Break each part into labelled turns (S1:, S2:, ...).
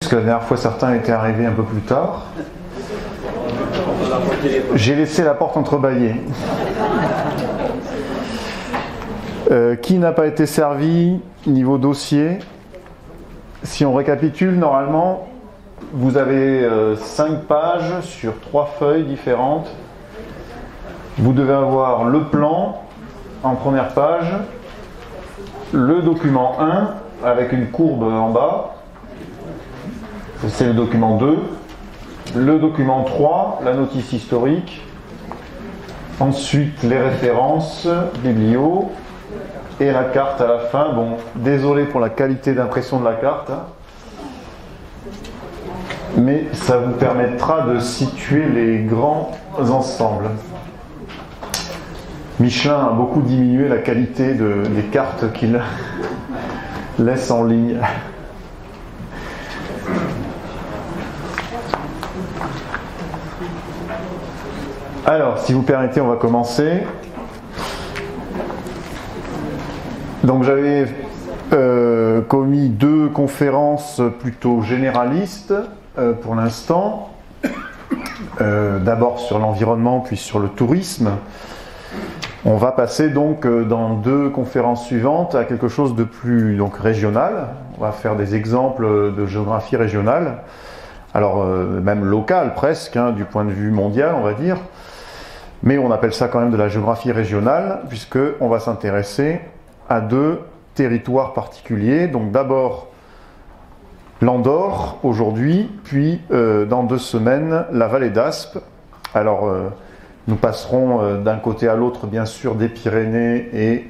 S1: Parce que la dernière fois, certains étaient arrivés un peu plus tard. J'ai laissé la porte entrebâillée. Qui n'a pas été servi niveau dossier? Si on récapitule, normalement, vous avez 5 pages sur 3 feuilles différentes. Vous devez avoir le plan en première page, le document 1 avec une courbe en bas, c'est le document 2, le document 3, la notice historique, ensuite les références, biblio, et la carte à la fin. Bon, désolé pour la qualité d'impression de la carte, hein, mais ça vous permettra de situer les grands ensembles. Michelin a beaucoup diminué la qualité des cartes qu'il laisse en ligne. Alors, si vous permettez, on va commencer. Donc j'avais commis 2 conférences plutôt généralistes pour l'instant. D'abord sur l'environnement, puis sur le tourisme. On va passer donc dans 2 conférences suivantes à quelque chose de plus donc régional. On va faire des exemples de géographie régionale, alors même locale presque, hein, du point de vue mondial on va dire, mais on appelle ça quand même de la géographie régionale puisque on va s'intéresser à 2 territoires particuliers. Donc d'abord l'Andorre aujourd'hui, puis dans 2 semaines la vallée d'Aspe. Alors nous passerons d'un côté à l'autre, bien sûr, des Pyrénées et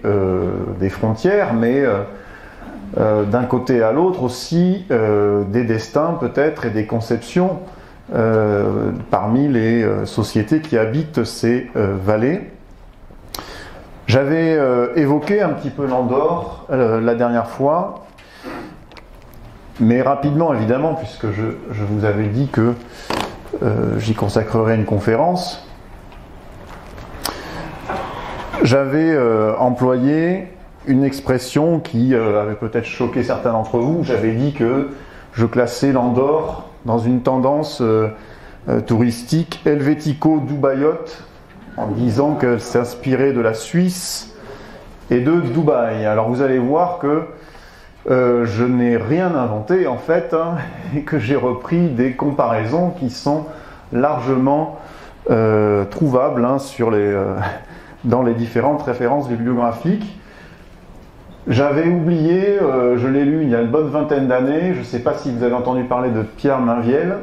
S1: des frontières, mais d'un côté à l'autre aussi des destins peut-être et des conceptions parmi les sociétés qui habitent ces vallées. J'avais évoqué un petit peu l'Andorre la dernière fois, mais rapidement évidemment, puisque je vous avais dit que j'y consacrerai une conférence. J'avais employé une expression qui avait peut-être choqué certains d'entre vous. J'avais dit que je classais l'Andorre dans une tendance touristique helvético-dubaïote, en disant qu'elle s'inspirait de la Suisse et de Dubaï. Alors vous allez voir que je n'ai rien inventé en fait, hein, et que j'ai repris des comparaisons qui sont largement trouvables hein, dans les différentes références bibliographiques. J'avais oublié, je l'ai lu il y a une bonne vingtaine d'années, je ne sais pas si vous avez entendu parler de Pierre Mainviel,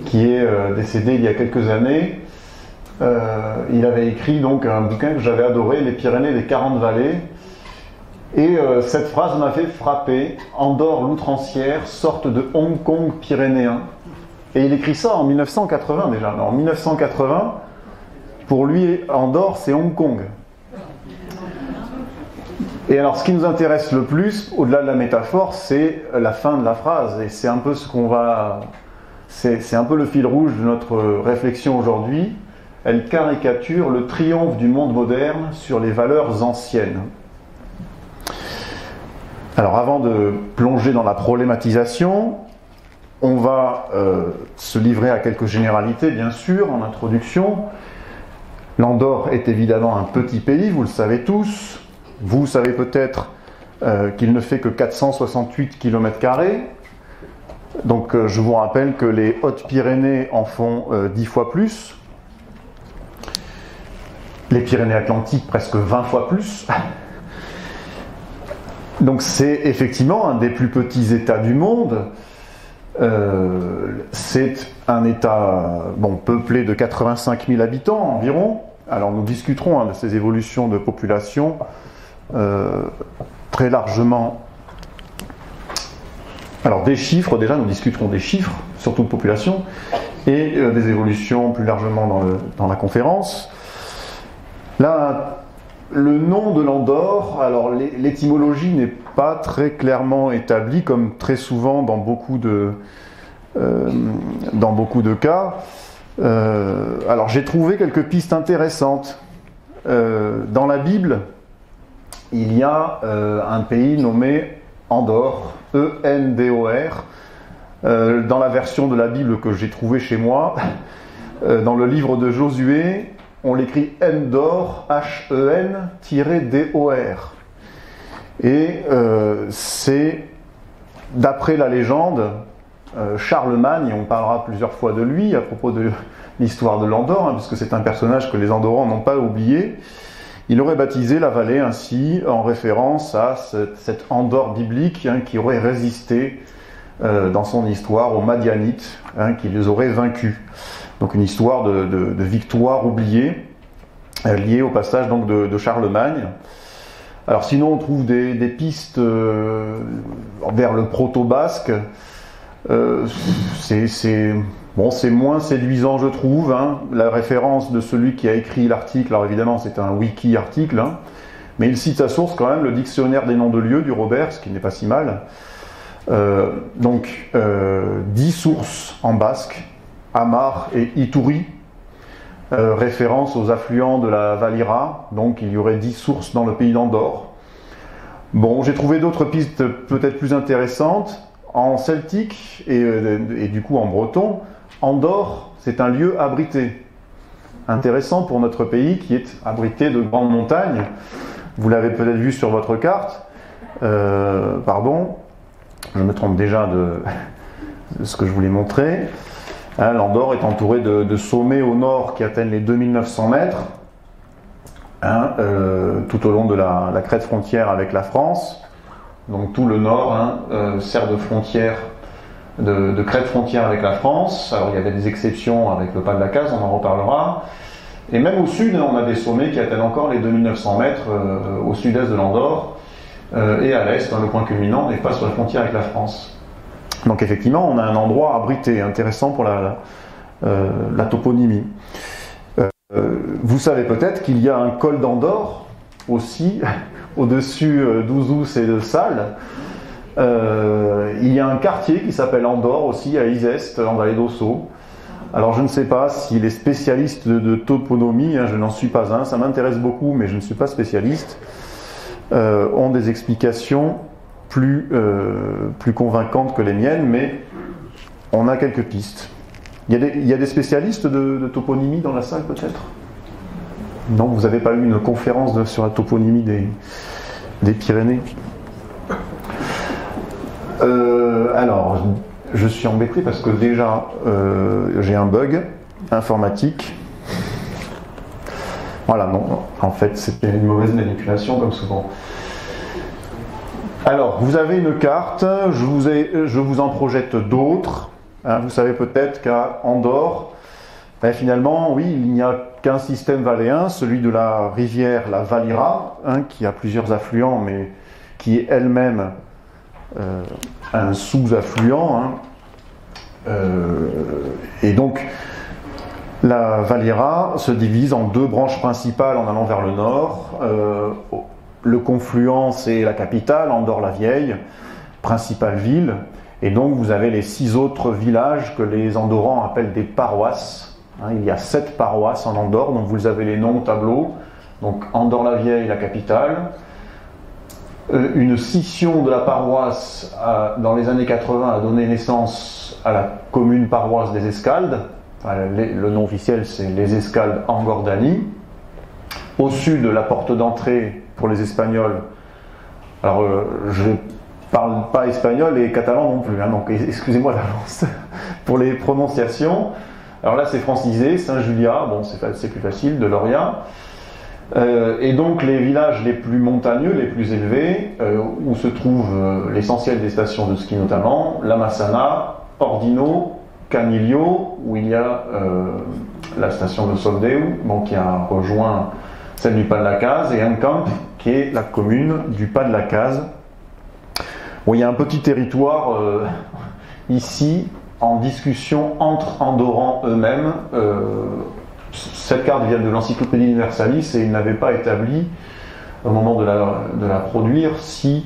S1: qui est décédé il y a quelques années. Il avait écrit donc un bouquin que j'avais adoré, Les Pyrénées des 40 vallées. Et cette phrase m'a fait frapper. Andorre l'outrancière, sorte de Hong Kong pyrénéen. Et il écrit ça en 1980 déjà. En 1980, pour lui, Andorre, c'est Hong Kong. Et alors, ce qui nous intéresse le plus, au-delà de la métaphore, c'est la fin de la phrase. Et c'est un peu ce qu'on va... C'est un peu le fil rouge de notre réflexion aujourd'hui. Elle caricature le triomphe du monde moderne sur les valeurs anciennes. Alors, avant de plonger dans la problématisation, on va se livrer à quelques généralités, bien sûr, en introduction. L'Andorre est évidemment un petit pays, vous le savez tous. Vous savez peut-être qu'il ne fait que 468 km². Donc je vous rappelle que les Hautes-Pyrénées en font 10 fois plus. Les Pyrénées-Atlantiques presque 20 fois plus. Donc c'est effectivement un des plus petits États du monde. C'est un État peuplé de 85 000 habitants environ. Alors nous discuterons de ces évolutions de population très largement. Alors des chiffres, déjà nous discuterons des chiffres, surtout de population, et des évolutions plus largement dans la conférence. Là, le nom de l'Andorre, alors l'étymologie n'est pas très clairement établie, comme très souvent dans beaucoup de cas. Alors j'ai trouvé quelques pistes intéressantes. Dans la Bible, il y a un pays nommé Andorre, E-N-D-O-R. Dans la version de la Bible que j'ai trouvée chez moi, dans le livre de Josué, on l'écrit Endor, H-E-N-D-O-R. Et c'est, d'après la légende, Charlemagne, et on parlera plusieurs fois de lui à propos de l'histoire de l'Andorre, hein, puisque c'est un personnage que les Andorrans n'ont pas oublié. Il aurait baptisé la vallée ainsi, en référence à cette Andorre biblique, hein, qui aurait résisté dans son histoire aux Madianites, hein, qui les auraient vaincus. Donc une histoire de victoire oubliée, liée au passage donc, de Charlemagne. Alors sinon on trouve des pistes vers le proto-basque. C'est moins séduisant je trouve, hein. La référence de celui qui a écrit l'article, alors évidemment c'est un wiki article, hein, mais il cite sa source quand même, le dictionnaire des noms de lieux du Robert, ce qui n'est pas si mal. 10 sources en basque, Amar et Ituri, référence aux affluents de la Valira, donc il y aurait 10 sources dans le pays d'Andorre. Bon, j'ai trouvé d'autres pistes peut-être plus intéressantes. En celtique et du coup en breton, Andorre, c'est un lieu abrité. Intéressant pour notre pays qui est abrité de grandes montagnes. Vous l'avez peut-être vu sur votre carte. Pardon, je me trompe déjà de ce que je voulais montrer. Hein, l'Andorre est entouré de sommets au nord qui atteignent les 2900 mètres, hein, tout au long de la crête frontière avec la France. Donc tout le nord, hein, sert de frontière, de crête frontière avec la France. Alors il y avait des exceptions avec le pas de la Case, on en reparlera. Et même au sud, on a des sommets qui atteignent encore les 2900 mètres au sud-est de l'Andorre, et à l'est, le point culminant n'est pas sur la frontière avec la France. Donc effectivement, on a un endroit abrité, intéressant pour la toponymie. Vous savez peut-être qu'il y a un col d'Andorre aussi, au-dessus d'Ouzous et de Salles. Il y a un quartier qui s'appelle Andorre aussi, à Izeste, en vallée d'Ossau. Alors je ne sais pas si les spécialistes de toponymie, hein, je n'en suis pas un, ça m'intéresse beaucoup, mais je ne suis pas spécialiste, ont des explications plus convaincantes que les miennes, mais on a quelques pistes. Il y a des spécialistes de toponymie dans la salle peut-être ? Non, vous n'avez pas eu une conférence sur la toponymie des Pyrénées ? Alors, je suis embêté parce que déjà j'ai un bug informatique. Voilà, non, en fait c'était une mauvaise manipulation comme souvent. Alors, vous avez une carte, je vous en projette d'autres. Hein, vous savez peut-être qu'à Andorre, ben finalement, oui, il n'y a qu'un système valléen, celui de la rivière, la Valira, hein, qui a plusieurs affluents, mais qui est elle-même un sous-affluent. Hein. Et donc, la Valira se divise en deux branches principales en allant vers le nord. Le confluent, c'est la capitale, Andorre-la-Vieille, principale ville. Et donc, vous avez les 6 autres villages que les Andorrans appellent des paroisses. Hein, il y a 7 paroisses en Andorre, donc vous avez les noms au tableau. Donc, Andorre-la-Vieille, la capitale. Une scission de la paroisse dans les années 80 a donné naissance à la commune paroisse des Escaldes. Enfin, le nom officiel, c'est les Escaldes en Gordanie. Au sud, la porte d'entrée pour les Espagnols. Alors, je ne parle pas espagnol et catalan non plus, hein, donc excusez-moi d'avance pour les prononciations. Alors là, c'est francisé, Saint-Julia, bon, c'est plus facile, de Loria. Et donc les villages les plus montagneux, les plus élevés, où se trouve l'essentiel des stations de ski notamment, La Massana, Ordino, Canillo, où il y a la station de Soldeu, bon, qui a rejoint celle du Pas de la Case, et Encamp, qui est la commune du Pas de la Case, où il y a un petit territoire ici en discussion entre Andorrans eux-mêmes. Cette carte vient de l'Encyclopédie Universalis et il n'avait pas établi au moment de la produire si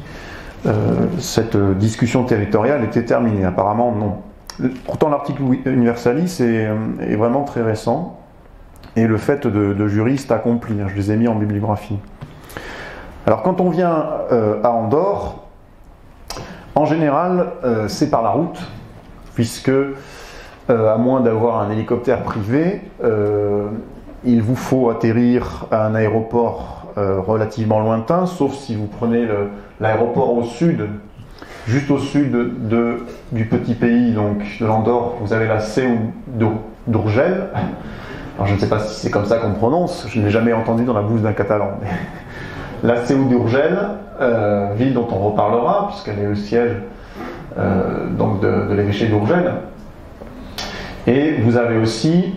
S1: cette discussion territoriale était terminée. Apparemment non. Pourtant l'article Universalis est vraiment très récent et le fait de juristes accomplis, je les ai mis en bibliographie. Alors quand on vient à Andorre, en général c'est par la route, puisque à moins d'avoir un hélicoptère privé, il vous faut atterrir à un aéroport relativement lointain, sauf si vous prenez l'aéroport au sud, juste au sud du petit pays, donc de l'Andorre. Vous avez la CEU d'Urgell. Alors je ne sais pas si c'est comme ça qu'on prononce, je ne l'ai jamais entendu dans la bouche d'un Catalan. Mais la CEU d'Urgell, ville dont on reparlera, puisqu'elle est le siège donc de l'évêché d'Urgell. Et vous avez aussi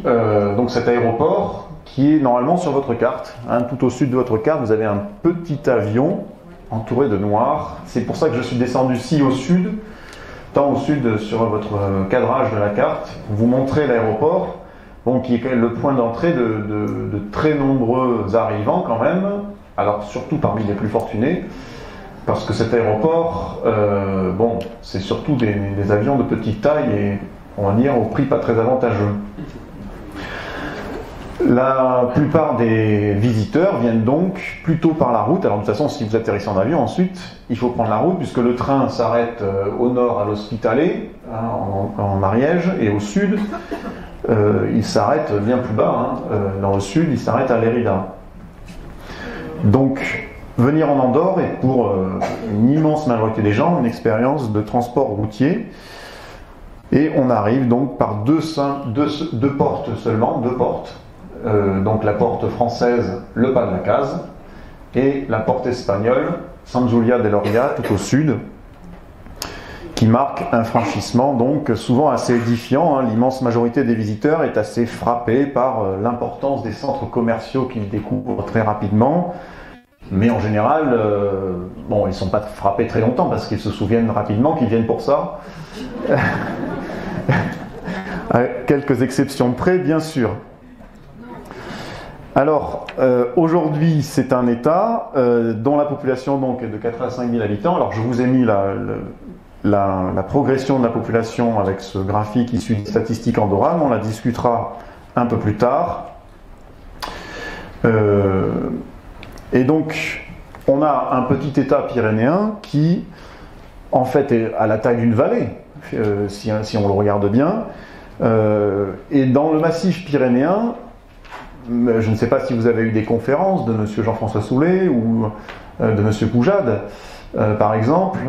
S1: donc cet aéroport qui est normalement sur votre carte. Hein, tout au sud de votre carte, vous avez un petit avion entouré de noir. C'est pour ça que je suis descendu ici au sud, tant au sud sur votre cadrage de la carte, pour vous montrer l'aéroport, bon, qui est le point d'entrée de très nombreux arrivants quand même, alors surtout parmi les plus fortunés, parce que cet aéroport, bon, c'est surtout des avions de petite taille et on va dire au prix pas très avantageux. La plupart des visiteurs viennent donc plutôt par la route. Alors de toute façon, si vous atterrissez en avion, ensuite, il faut prendre la route, puisque le train s'arrête au nord à l'Hospitalet, hein, en Ariège, et au sud, il s'arrête bien plus bas, hein, dans le sud, il s'arrête à Lérida. Donc, venir en Andorre est pour une immense majorité des gens une expérience de transport routier. Et on arrive donc par deux portes seulement, deux portes. Donc la porte française, le pas de la Case, et la porte espagnole, San Julià de Lòria, tout au sud, qui marque un franchissement donc souvent assez édifiant. Hein. L'immense majorité des visiteurs est assez frappée par l'importance des centres commerciaux qu'ils découvrent très rapidement. Mais en général, bon, ils ne sont pas frappés très longtemps parce qu'ils se souviennent rapidement qu'ils viennent pour ça. À quelques exceptions près, bien sûr. Alors, aujourd'hui, c'est un État dont la population donc, est de 85 000 habitants. Alors, je vous ai mis la progression de la population avec ce graphique issu des statistiques andorranes. On la discutera un peu plus tard. Et donc, on a un petit État pyrénéen qui, en fait, est à la taille d'une vallée, si on le regarde bien. Et dans le massif pyrénéen, je ne sais pas si vous avez eu des conférences de M. Jean-François Soulet ou de M. Poujade, par exemple,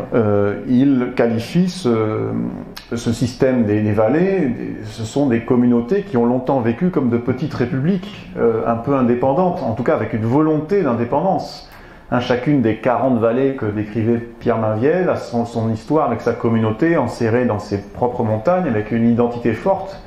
S1: il qualifie ce système des vallées, ce sont des communautés qui ont longtemps vécu comme de petites républiques, un peu indépendantes, en tout cas avec une volonté d'indépendance. Hein, chacune des 40 vallées que décrivait Pierre Mainviel a son histoire avec sa communauté, enserrée dans ses propres montagnes, avec une identité forte.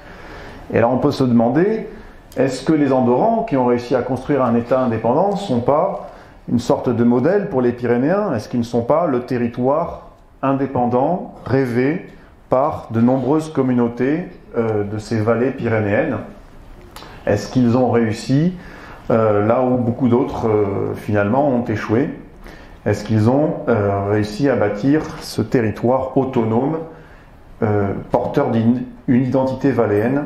S1: Et alors on peut se demander, est-ce que les Andorrans qui ont réussi à construire un État indépendant ne sont pas une sorte de modèle pour les Pyrénéens? Est-ce qu'ils ne sont pas le territoire indépendant rêvé par de nombreuses communautés de ces vallées pyrénéennes? Est-ce qu'ils ont réussi là où beaucoup d'autres finalement ont échoué? Est-ce qu'ils ont réussi à bâtir ce territoire autonome, porteur d'une identité valléenne?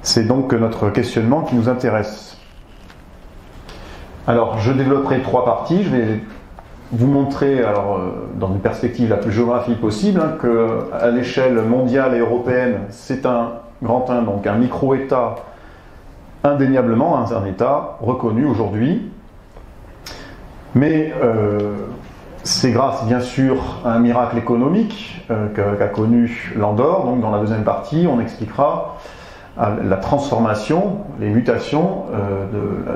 S1: C'est donc notre questionnement qui nous intéresse. Alors, je développerai 3 parties. Je vais vous montrer, alors, dans une perspective la plus géographique possible, hein, qu'à l'échelle mondiale et européenne, c'est un grand 1, donc un micro-État, indéniablement, hein, un État reconnu aujourd'hui. Mais c'est grâce, bien sûr, à un miracle économique qu'a connu l'Andorre. Donc, dans la deuxième partie, on expliquera la transformation, les mutations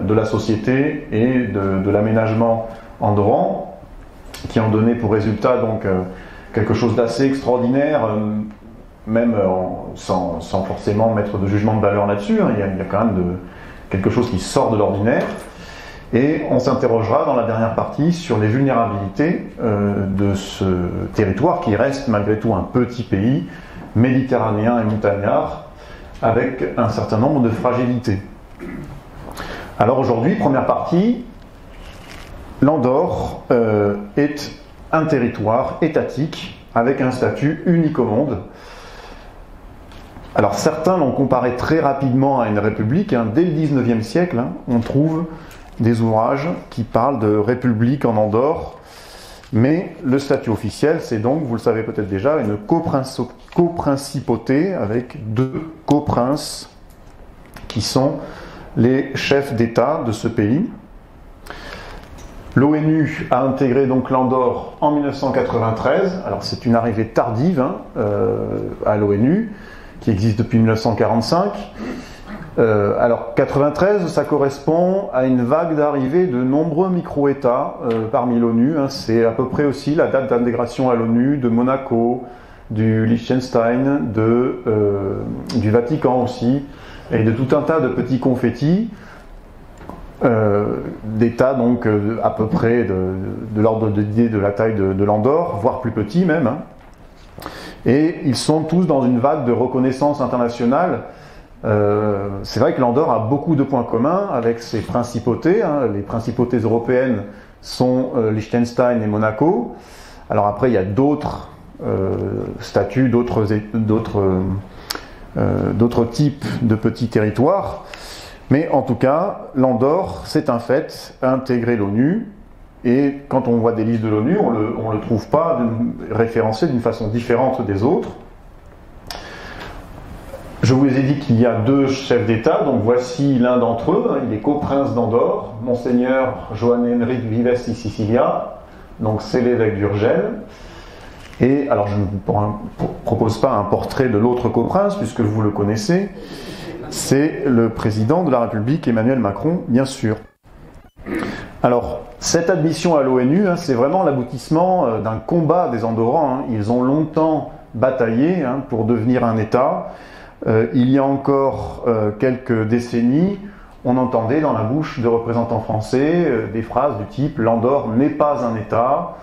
S1: de la société et de l'aménagement andorran, qui ont donné pour résultat donc quelque chose d'assez extraordinaire, même sans forcément mettre de jugement de valeur là-dessus. Hein. Il y a quand même quelque chose qui sort de l'ordinaire. Et on s'interrogera dans la dernière partie sur les vulnérabilités de ce territoire qui reste malgré tout un petit pays méditerranéen et montagnard, avec un certain nombre de fragilités. Alors aujourd'hui, première partie, l'Andorre est un territoire étatique avec un statut unique au monde. Alors certains l'ont comparé très rapidement à une république. Hein. Dès le 19e siècle, hein, on trouve des ouvrages qui parlent de république en Andorre. Mais le statut officiel, c'est donc, vous le savez peut-être déjà, une coprincipauté avec 2 coprinces qui sont les chefs d'État de ce pays. L'ONU a intégré donc l'Andorre en 1993. Alors c'est une arrivée tardive à l'ONU, qui existe depuis 1945. Alors 93, ça correspond à une vague d'arrivée de nombreux micro-États parmi l'ONU. C'est à peu près aussi la date d'intégration à l'ONU de Monaco, du Liechtenstein, du Vatican aussi, et de tout un tas de petits confettis. D'États donc à peu près de l'ordre d'idée de la taille de l'Andorre, voire plus petits même. Et ils sont tous dans une vague de reconnaissance internationale. C'est vrai que l'Andorre a beaucoup de points communs avec ses principautés. Les principautés européennes sont Liechtenstein et Monaco. Alors après, il y a d'autres statuts, d'autres types de petits territoires. Mais en tout cas, l'Andorre, c'est un fait, a intégré l'ONU, et quand on voit des listes de l'ONU, on ne le trouve pas référencé d'une façon différente des autres. Je vous ai dit qu'il y a 2 chefs d'État, donc voici l'un d'entre eux, il est coprince d'Andorre, Monseigneur Johann Henrik Vives y Sicilia, donc c'est l'évêque d'Urgell. Et alors je ne vous propose pas un portrait de l'autre coprince, puisque vous le connaissez. C'est le président de la République, Emmanuel Macron, bien sûr. Alors, cette admission à l'ONU, c'est vraiment l'aboutissement d'un combat des Andorrans. Ils ont longtemps bataillé pour devenir un État. Il y a encore quelques décennies, on entendait dans la bouche de représentants français des phrases du type « l'Andorre n'est pas un État ».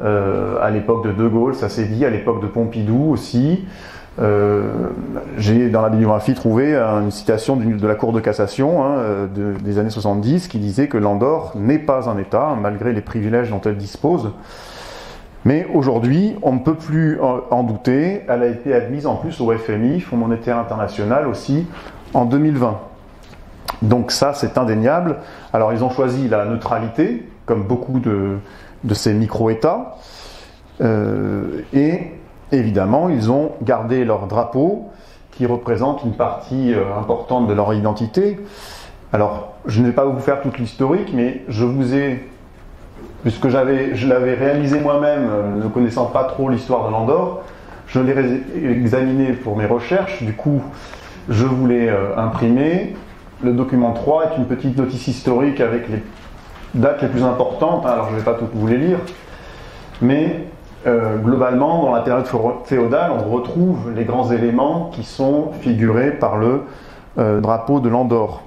S1: À l'époque de De Gaulle, ça s'est dit, à l'époque de Pompidou aussi. J'ai dans la bibliographie trouvé une citation de la Cour de cassation des années 70 qui disait que l'Andorre n'est pas un État, malgré les privilèges dont elle dispose. Mais aujourd'hui, on ne peut plus en douter, elle a été admise en plus au FMI, Fonds monétaire international aussi, en 2020. Donc ça, c'est indéniable. Alors ils ont choisi la neutralité, comme beaucoup de ces micro-États, et évidemment, ils ont gardé leur drapeau, qui représente une partie importante de leur identité. Alors, je ne vais pas vous faire toute l'historique, mais je vous ai, puisque je l'avais réalisé moi-même, ne connaissant pas trop l'histoire de l'Andorre, je l'ai examiné pour mes recherches, du coup, je vous l'ai imprimé. Le document 3 est une petite notice historique avec les dates les plus importantes, alors je ne vais pas toutes vous les lire, mais globalement, dans la période féodale, on retrouve les grands éléments qui sont figurés par le drapeau de l'Andorre.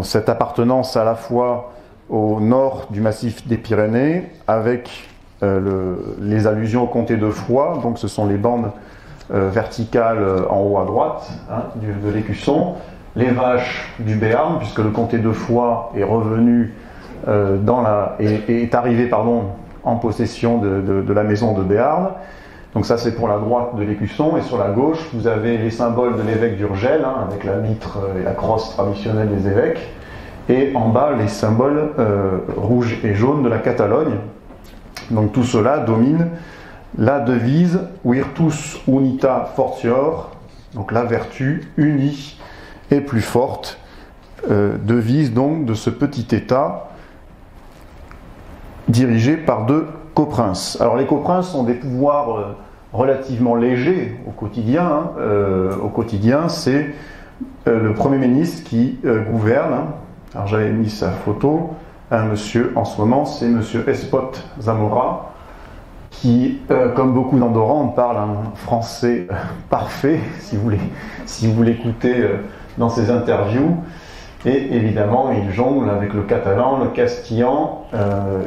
S1: Cette appartenance à la fois au nord du massif des Pyrénées, avec les allusions au comté de Foix, donc ce sont les bandes verticales en haut à droite de l'Écusson, les vaches du Béarn, puisque le comté de Foix est revenu est arrivé en possession de la maison de Béarn. Donc ça c'est pour la droite de l'Écusson, et sur la gauche vous avez les symboles de l'évêque d'Urgell, avec la mitre et la crosse traditionnelle des évêques, et en bas les symboles rouges et jaunes de la Catalogne. Donc tout cela domine la devise Virtus unita fortior, donc la vertu unie et plus forte, devise donc de ce petit État dirigé par 2 coprinces. Alors les coprinces ont des pouvoirs relativement légers au quotidien. Au quotidien, c'est le Premier ministre qui gouverne. Alors j'avais mis sa photo, un monsieur en ce moment, c'est monsieur Espot Zamora, qui, comme beaucoup d'Andorrans, parle un français parfait, si vous l'écoutez dans ses interviews. Et évidemment, il jongle avec le catalan, le castillan,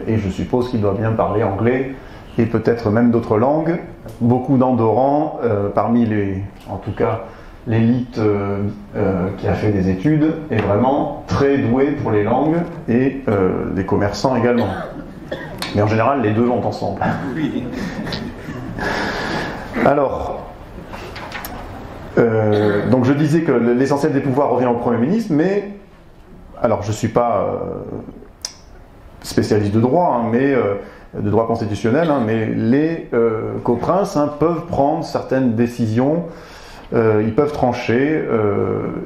S1: et je suppose qu'il doit bien parler anglais, et peut-être même d'autres langues. Beaucoup d'Andorrans, parmi en tout cas l'élite qui a fait des études, est vraiment très douée pour les langues, et des commerçants également. Mais en général, les deux vont ensemble. Oui. Alors, donc je disais que l'essentiel des pouvoirs revient au Premier ministre, mais alors je ne suis pas spécialiste de droit, mais de droit constitutionnel, mais les coprinces peuvent prendre certaines décisions, ils peuvent trancher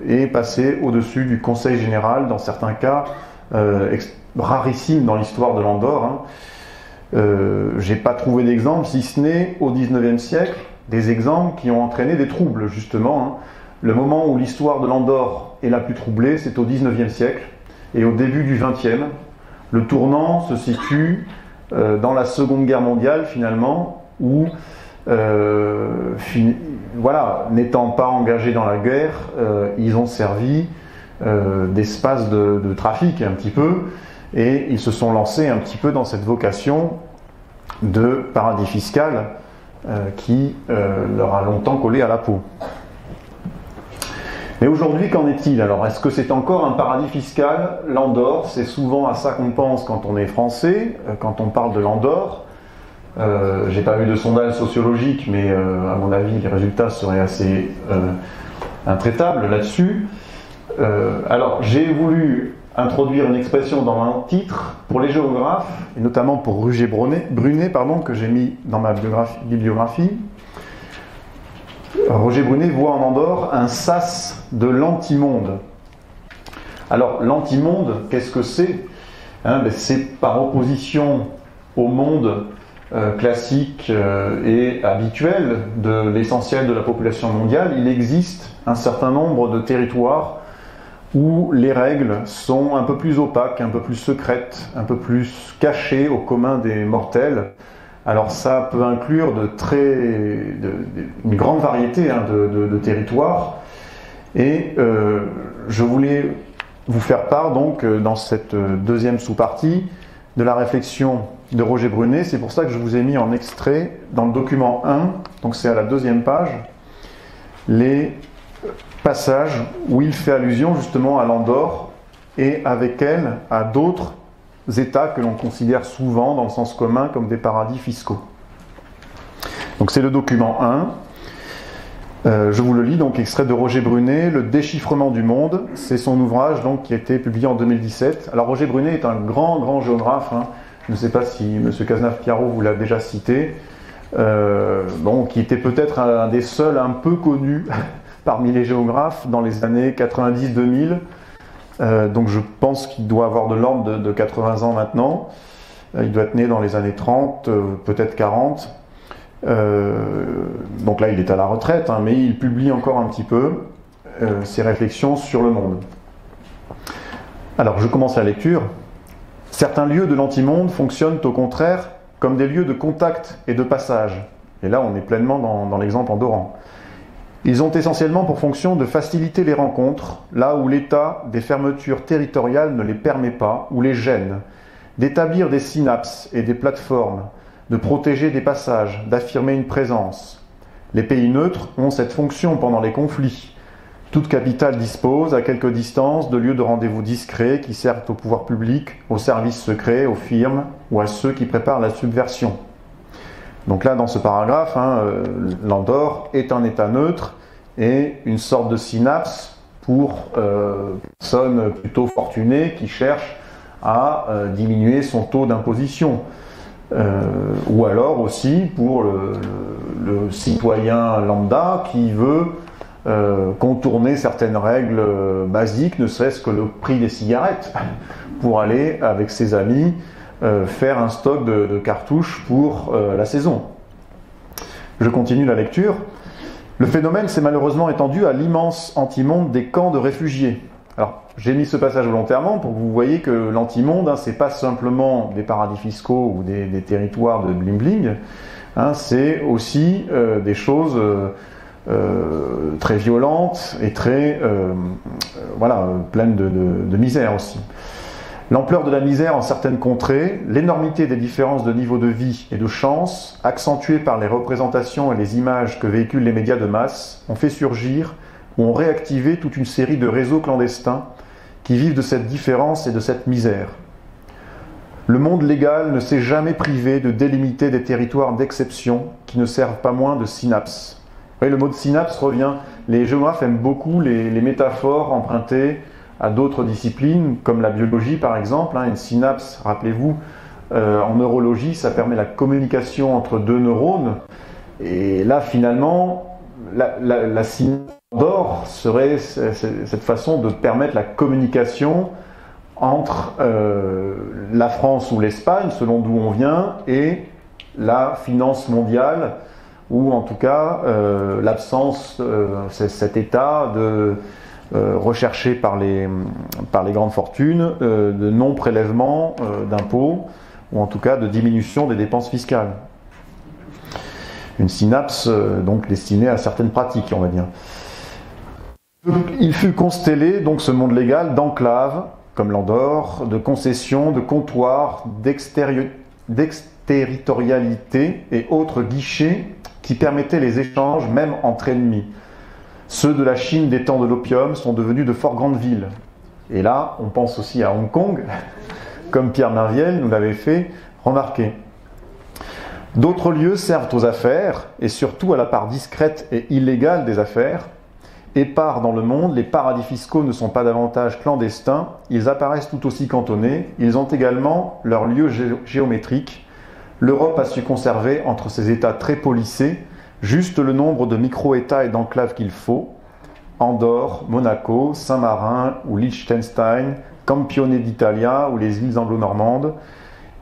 S1: et passer au-dessus du Conseil général dans certains cas rarissimes dans l'histoire de l'Andorre. J'ai pas trouvé d'exemple, si ce n'est au XIXe siècle, des exemples qui ont entraîné des troubles, justement. Le moment où l'histoire de l'Andorre est la plus troublée, c'est au XIXe siècle, et au début du XXe. Le tournant se situe dans la Seconde Guerre mondiale, finalement, où, n'étant pas engagés dans la guerre, ils ont servi d'espace de trafic, un petit peu, et ils se sont lancés un petit peu dans cette vocation de paradis fiscal qui leur a longtemps collé à la peau. Mais aujourd'hui, qu'en est-il alors? Est-ce que c'est encore un paradis fiscal, l'Andorre? C'est souvent à ça qu'on pense quand on est français, quand on parle de l'Andorre. J'ai pas vu de sondage sociologique, mais à mon avis, les résultats seraient assez intraitables là-dessus. Alors, j'ai voulu introduire une expression dans un titre pour les géographes, et notamment pour Roger Brunet, que j'ai mis dans ma bibliographie. Roger Brunet voit en Andorre un sas de l'antimonde. Alors, l'antimonde, qu'est-ce que c'est? C'est par opposition au monde classique et habituel de l'essentiel de la population mondiale. Il existe un certain nombre de territoires où les règles sont un peu plus opaques, un peu plus secrètes, un peu plus cachées au commun des mortels. Alors ça peut inclure une grande variété de territoires. Et je voulais vous faire part donc dans cette deuxième sous-partie de la réflexion de Roger Brunet. C'est pour ça que je vous ai mis en extrait dans le document 1, donc c'est à la deuxième page, les passages où il fait allusion justement à l'Andorre et avec elle à d'autres États que l'on considère souvent dans le sens commun comme des paradis fiscaux. Donc c'est le document 1. Je vous le lis, donc extrait de Roger Brunet, Le déchiffrement du monde. C'est son ouvrage donc, qui a été publié en 2017. Alors Roger Brunet est un grand géographe. Je ne sais pas si M. Cazenave-Piarot vous l'a déjà cité. Qui était peut-être un des seuls un peu connus parmi les géographes dans les années 90-2000. Donc je pense qu'il doit avoir de l'ordre de 80 ans maintenant. Il doit être né dans les années 30, peut-être 40. Donc là il est à la retraite, mais il publie encore un petit peu ses réflexions sur le monde. Alors je commence la lecture. Certains lieux de l'antimonde fonctionnent au contraire comme des lieux de contact et de passage. Et là on est pleinement dans l'exemple andorran. Ils ont essentiellement pour fonction de faciliter les rencontres, là où l'état des fermetures territoriales ne les permet pas, ou les gêne, d'établir des synapses et des plateformes, de protéger des passages, d'affirmer une présence. Les pays neutres ont cette fonction pendant les conflits. Toute capitale dispose, à quelque distance, de lieux de rendez-vous discrets qui servent au pouvoir public, aux services secrets, aux firmes ou à ceux qui préparent la subversion. Donc là, dans ce paragraphe, l'Andorre est un État neutre et une sorte de synapse pour personnes plutôt fortunées qui cherchent à diminuer son taux d'imposition. Ou alors aussi pour le citoyen lambda qui veut contourner certaines règles basiques, ne serait-ce que le prix des cigarettes, pour aller avec ses amis faire un stock de cartouches pour la saison. Je continue la lecture. Le phénomène s'est malheureusement étendu à l'immense antimonde des camps de réfugiés. Alors, j'ai mis ce passage volontairement pour que vous voyez que l'antimonde, c'est pas simplement des paradis fiscaux ou des territoires de bling-bling, c'est aussi des choses très violentes et très pleines de misère aussi. L'ampleur de la misère en certaines contrées, l'énormité des différences de niveau de vie et de chance, accentuées par les représentations et les images que véhiculent les médias de masse, ont fait surgir ou ont réactivé toute une série de réseaux clandestins qui vivent de cette différence et de cette misère. Le monde légal ne s'est jamais privé de délimiter des territoires d'exception qui ne servent pas moins de synapses. Vous voyez, le mot de synapse revient. Les géographes aiment beaucoup les métaphores empruntées à d'autres disciplines, comme la biologie par exemple. Une synapse, rappelez-vous, En neurologie, ça permet la communication entre deux neurones. Et là, finalement, la synapse d'or serait cette façon de permettre la communication entre la France ou l'Espagne, selon d'où on vient, et la finance mondiale, ou en tout cas l'absence, cet état recherché par les grandes fortunes, de non-prélèvement d'impôts, ou en tout cas de diminution des dépenses fiscales. Une synapse donc destinée à certaines pratiques, on va dire. Il fut constellé, donc ce monde légal, d'enclaves, comme l'Andorre, de concessions, de comptoirs, d'exterritorialité et autres guichets qui permettaient les échanges même entre ennemis. Ceux de la Chine des temps de l'opium sont devenus de fort grandes villes. Et là, on pense aussi à Hong Kong, comme Pierre Marviel nous l'avait fait remarquer. D'autres lieux servent aux affaires, et surtout à la part discrète et illégale des affaires. Épars dans le monde, les paradis fiscaux ne sont pas davantage clandestins, ils apparaissent tout aussi cantonnés, ils ont également leur lieu géométrique. L'Europe a su conserver entre ces États très polissés juste le nombre de micro-États et d'enclaves qu'il faut. Andorre, Monaco, Saint-Marin ou Liechtenstein, Campione d'Italia ou les îles anglo-normandes,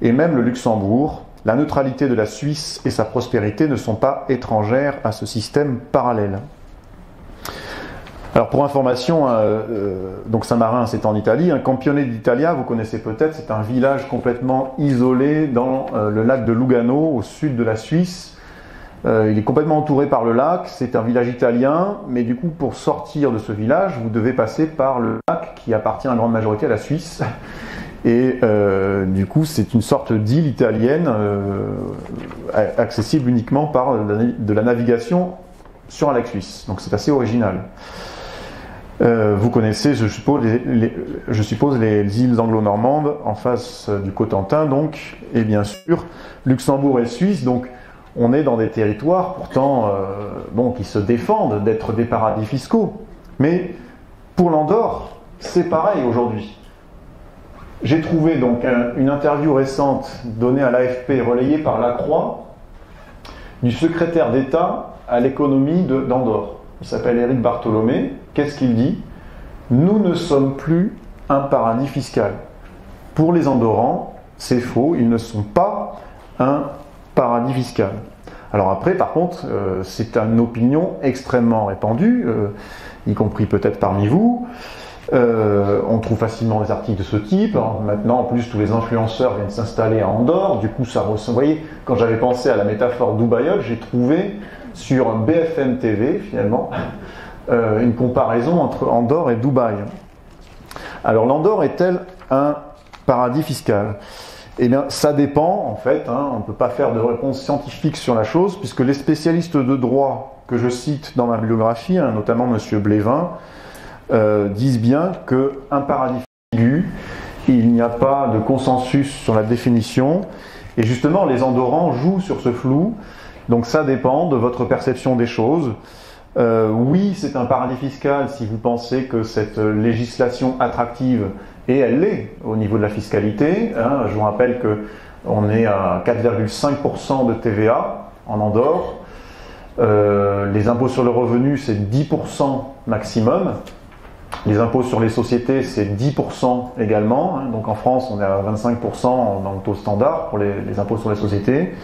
S1: et même le Luxembourg. La neutralité de la Suisse et sa prospérité ne sont pas étrangères à ce système parallèle. Alors pour information, donc Saint-Marin c'est en Italie, Campione d'Italia, vous connaissez peut-être, c'est un village complètement isolé dans le lac de Lugano, au sud de la Suisse. Il est complètement entouré par le lac, c'est un village italien, mais du coup pour sortir de ce village, vous devez passer par le lac qui appartient en grande majorité à la Suisse. Et du coup c'est une sorte d'île italienne accessible uniquement par de la navigation sur un lac suisse. Donc c'est assez original. Vous connaissez, je suppose, les îles anglo-normandes en face du Cotentin, donc, et bien sûr, Luxembourg et Suisse, donc on est dans des territoires pourtant qui se défendent d'être des paradis fiscaux. Mais pour l'Andorre, c'est pareil aujourd'hui. J'ai trouvé donc une interview récente donnée à l'AFP, relayée par La Croix, du secrétaire d'État à l'économie d'Andorre. Il s'appelle Éric Bartholomé. Qu'est-ce qu'il dit ? Nous ne sommes plus un paradis fiscal. Pour les Andorrans, c'est faux, ils ne sont pas un paradis fiscal. Alors après, par contre, c'est une opinion extrêmement répandue, y compris peut-être parmi vous. On trouve facilement des articles de ce type. Maintenant, en plus, tous les influenceurs viennent s'installer à Andorre. Du coup, ça ressemble. Vous voyez, quand j'avais pensé à la métaphore Dubaïote, j'ai trouvé sur BFM TV, finalement, une comparaison entre Andorre et Dubaï. Alors, l'Andorre est-elle un paradis fiscal ? Eh bien, ça dépend, en fait. On ne peut pas faire de réponse scientifique sur la chose, puisque les spécialistes de droit que je cite dans ma biographie, notamment M. Blévin, disent bien qu'un paradis fiscal, il n'y a pas de consensus sur la définition, et justement, les Andorrans jouent sur ce flou. Donc ça dépend de votre perception des choses. Oui, c'est un paradis fiscal si vous pensez que cette législation attractive, et elle l'est au niveau de la fiscalité. Je vous rappelle qu'on est à 4,5% de TVA en Andorre. Les impôts sur le revenu, c'est 10% maximum. Les impôts sur les sociétés, c'est 10% également. Donc en France, on est à 25% dans le taux standard pour les impôts sur les sociétés.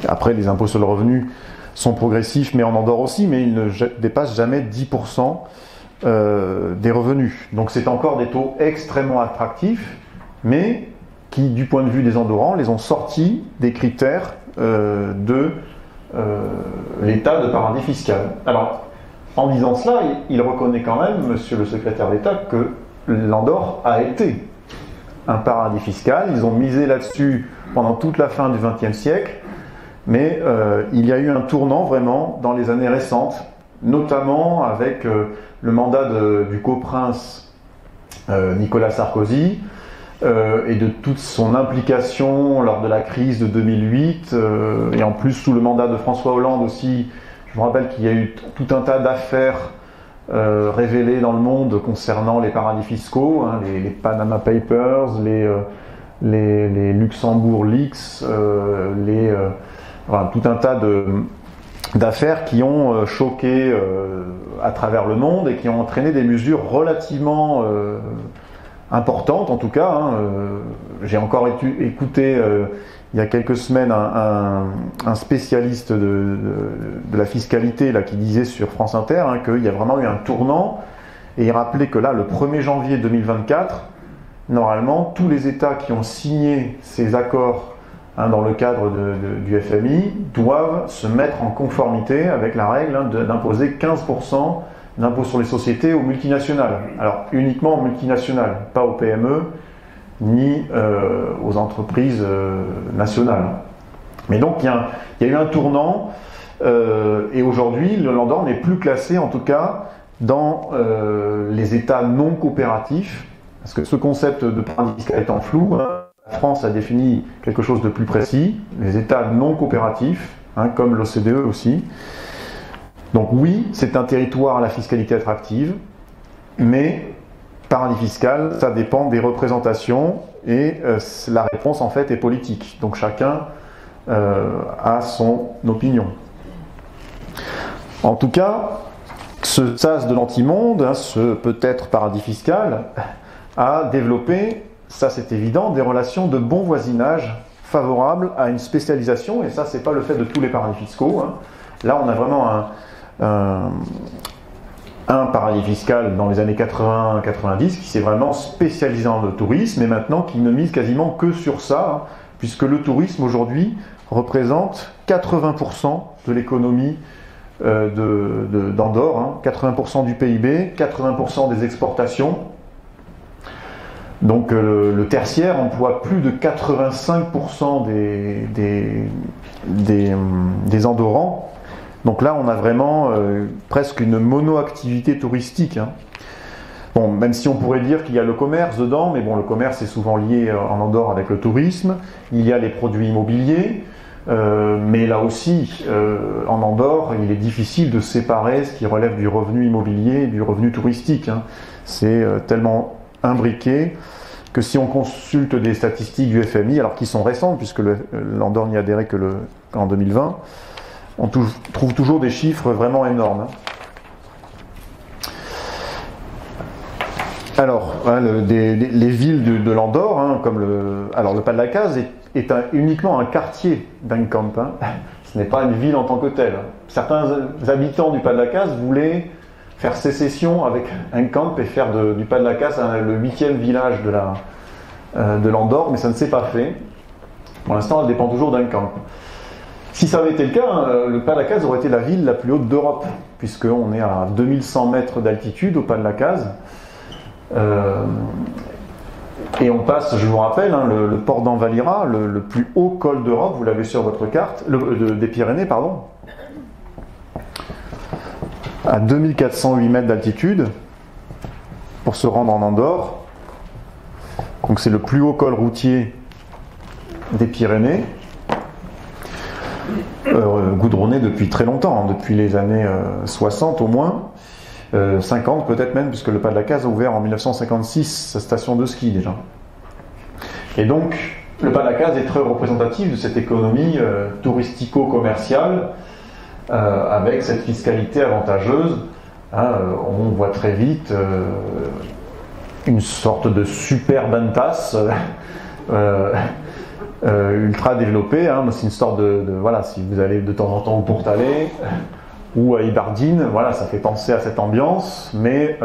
S1: Après, les impôts sur le revenu sont progressifs, mais en Andorre aussi, mais ils ne dépassent jamais 10% des revenus. Donc c'est encore des taux extrêmement attractifs, mais qui, du point de vue des Andorrans, les ont sortis des critères de l'état de paradis fiscal. Alors, en disant cela, il reconnaît quand même, monsieur le secrétaire d'État, que l'Andorre a été un paradis fiscal. Ils ont misé là-dessus pendant toute la fin du XXe siècle. Mais il y a eu un tournant vraiment dans les années récentes, notamment avec le mandat du coprince Nicolas Sarkozy et de toute son implication lors de la crise de 2008 et en plus sous le mandat de François Hollande aussi. Je me rappelle qu'il y a eu tout un tas d'affaires révélées dans le monde concernant les paradis fiscaux, les Panama Papers, les Luxembourg Leaks, voilà, tout un tas d'affaires qui ont choqué à travers le monde et qui ont entraîné des mesures relativement importantes, en tout cas. J'ai encore écouté il y a quelques semaines un spécialiste de la fiscalité là, qui disait sur France Inter qu'il y a vraiment eu un tournant, et il rappelait que là, le 1er janvier 2024, normalement, tous les États qui ont signé ces accords dans le cadre du FMI doivent se mettre en conformité avec la règle d'imposer 15% d'impôt sur les sociétés aux multinationales. Alors uniquement aux multinationales, pas aux PME ni aux entreprises nationales. Mais donc il y a eu un tournant et aujourd'hui l'Andorre n'est plus classé en tout cas dans les États non coopératifs, parce que ce concept de paradis fiscal étant flou, la France a défini quelque chose de plus précis, les États non coopératifs, comme l'OCDE aussi. Donc oui, c'est un territoire à la fiscalité attractive, mais paradis fiscal, ça dépend des représentations, et la réponse en fait est politique. Donc chacun a son opinion. En tout cas, ce sas de l'antimonde, ce peut-être paradis fiscal, a développé, ça c'est évident, des relations de bon voisinage favorables à une spécialisation, et ça c'est pas le fait de tous les paradis fiscaux. Là on a vraiment un paradis fiscal dans les années 80-90 qui s'est vraiment spécialisé dans le tourisme, et maintenant qui ne mise quasiment que sur ça, puisque le tourisme aujourd'hui représente 80% de l'économie d'Andorre, 80% du PIB, 80% des exportations. Donc le tertiaire emploie plus de 85% des Andorrans. Donc là, on a vraiment presque une mono-activité touristique. Bon, même si on pourrait dire qu'il y a le commerce dedans, mais bon, le commerce est souvent lié en Andorre avec le tourisme. Il y a les produits immobiliers, mais là aussi, en Andorre, il est difficile de séparer ce qui relève du revenu immobilier et du revenu touristique. C'est tellement imbriqué que si on consulte des statistiques du FMI, alors qui sont récentes, puisque l'Andorre n'y adhérait qu'en 2020, on trouve toujours des chiffres vraiment énormes. Alors, les villes de l'Andorre, comme le Pas de la Case est uniquement un quartier d'Encamp. Ce n'est pas une ville en tant que telle. Certains habitants du Pas de la Case voulaient faire sécession avec Encamp et faire du Pas de la Case le 8e village de l'Andorre, mais ça ne s'est pas fait. Pour l'instant, elle dépend toujours d'Encamp. Si ça avait été le cas, le Pas de la Case aurait été la ville la plus haute d'Europe, puisqu'on est à 2100 mètres d'altitude au Pas de la Case. Et on passe, je vous rappelle, le port d'Envalira, le plus haut col d'Europe, vous l'avez sur votre carte, des Pyrénées, pardon, à 2408 mètres d'altitude pour se rendre en Andorre. Donc c'est le plus haut col routier des Pyrénées, goudronné depuis très longtemps, depuis les années 60 au moins, 50 peut-être même, puisque le Pas de la Case a ouvert en 1956 sa station de ski déjà. Et donc le Pas de la Case est très représentatif de cette économie touristico-commerciale avec cette fiscalité avantageuse. On voit très vite une sorte de super Bantas ultra développé. C'est une sorte voilà, si vous allez de temps en temps au Portalet ou à Ibardine, voilà, ça fait penser à cette ambiance, mais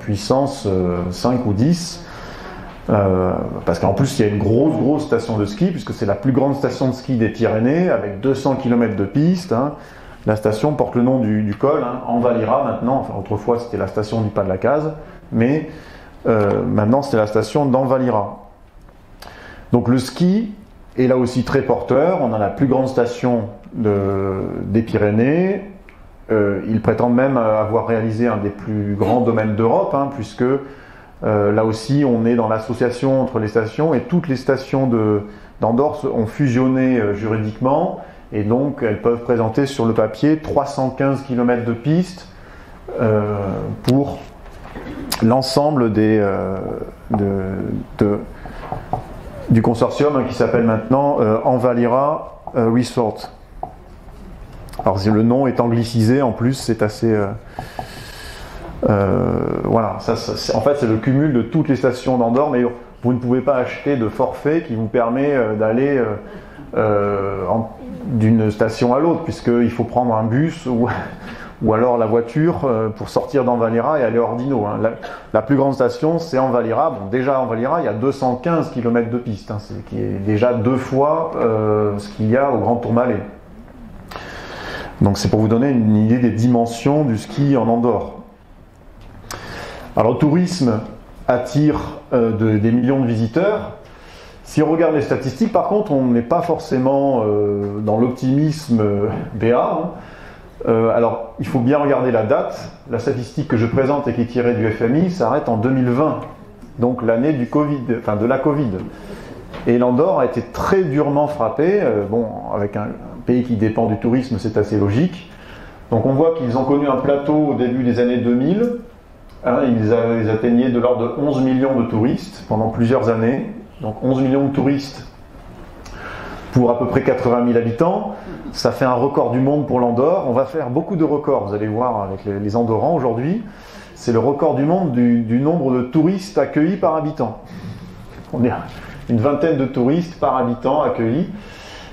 S1: puissance 5 ou 10. Parce qu'en plus il y a une grosse station de ski, puisque c'est la plus grande station de ski des Pyrénées, avec 200 km de piste. La station porte le nom du col, Envalira maintenant. Enfin, autrefois c'était la station du Pas de la Case, mais maintenant c'est la station d'Envalira. Donc le ski est là aussi très porteur. On a la plus grande station des Pyrénées. Ils prétendent même avoir réalisé un des plus grands domaines d'Europe, puisque là aussi on est dans l'association entre les stations, et toutes les stations d'Andorre ont fusionné juridiquement, et donc elles peuvent présenter sur le papier 315 km de piste pour l'ensemble du consortium qui s'appelle maintenant Envalira Resort. Alors le nom est anglicisé en plus, c'est assez... voilà, en fait c'est le cumul de toutes les stations d'Andorre, mais vous ne pouvez pas acheter de forfait qui vous permet d'aller d'une station à l'autre, puisqu'il faut prendre un bus ou alors la voiture pour sortir d'Envalira et aller à Ordino. Hein. La plus grande station, c'est Envalira. Bon, déjà, Envalira, il y a 215 km de piste, hein, qui est déjà 2 fois ce qu'il y a au Grand Tourmalet. Donc c'est pour vous donner une idée des dimensions du ski en Andorre. Alors le tourisme attire des millions de visiteurs. Si on regarde les statistiques, par contre, on n'est pas forcément dans l'optimisme béat. Hein. Alors, il faut bien regarder la date. La statistique que je présente et qui est tirée du FMI s'arrête en 2020, donc l'année du Covid, enfin de la Covid. Et l'Andorre a été très durement frappé. Bon, avec un pays qui dépend du tourisme, c'est assez logique. Donc, on voit qu'ils ont connu un plateau au début des années 2000. Hein, ils atteignaient de l'ordre de 11 millions de touristes pendant plusieurs années. Donc, 11 millions de touristes pour à peu près 80 000 habitants, ça fait un record du monde pour l'Andorre. On va faire beaucoup de records, vous allez voir avec les Andorrans aujourd'hui. C'est le record du monde du nombre de touristes accueillis par habitant. On est une vingtaine de touristes par habitant accueillis.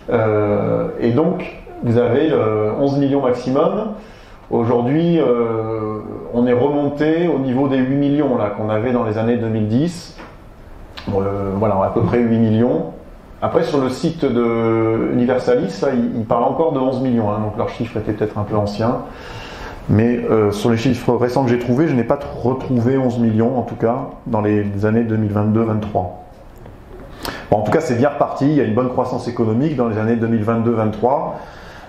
S1: Et donc, vous avez 11 millions maximum. Aujourd'hui, on est remonté au niveau des 8 millions là, qu'on avait dans les années 2010. Bon, voilà, à peu près 8 millions. Après, sur le site de Universalis, là, ils parlent encore de 11 millions, hein, donc leur chiffre était peut-être un peu ancien. Mais sur les chiffres récents que j'ai trouvés, je n'ai pas retrouvé 11 millions, en tout cas, dans les années 2022-2023. Bon, en tout cas, c'est bien reparti, il y a une bonne croissance économique dans les années 2022-2023.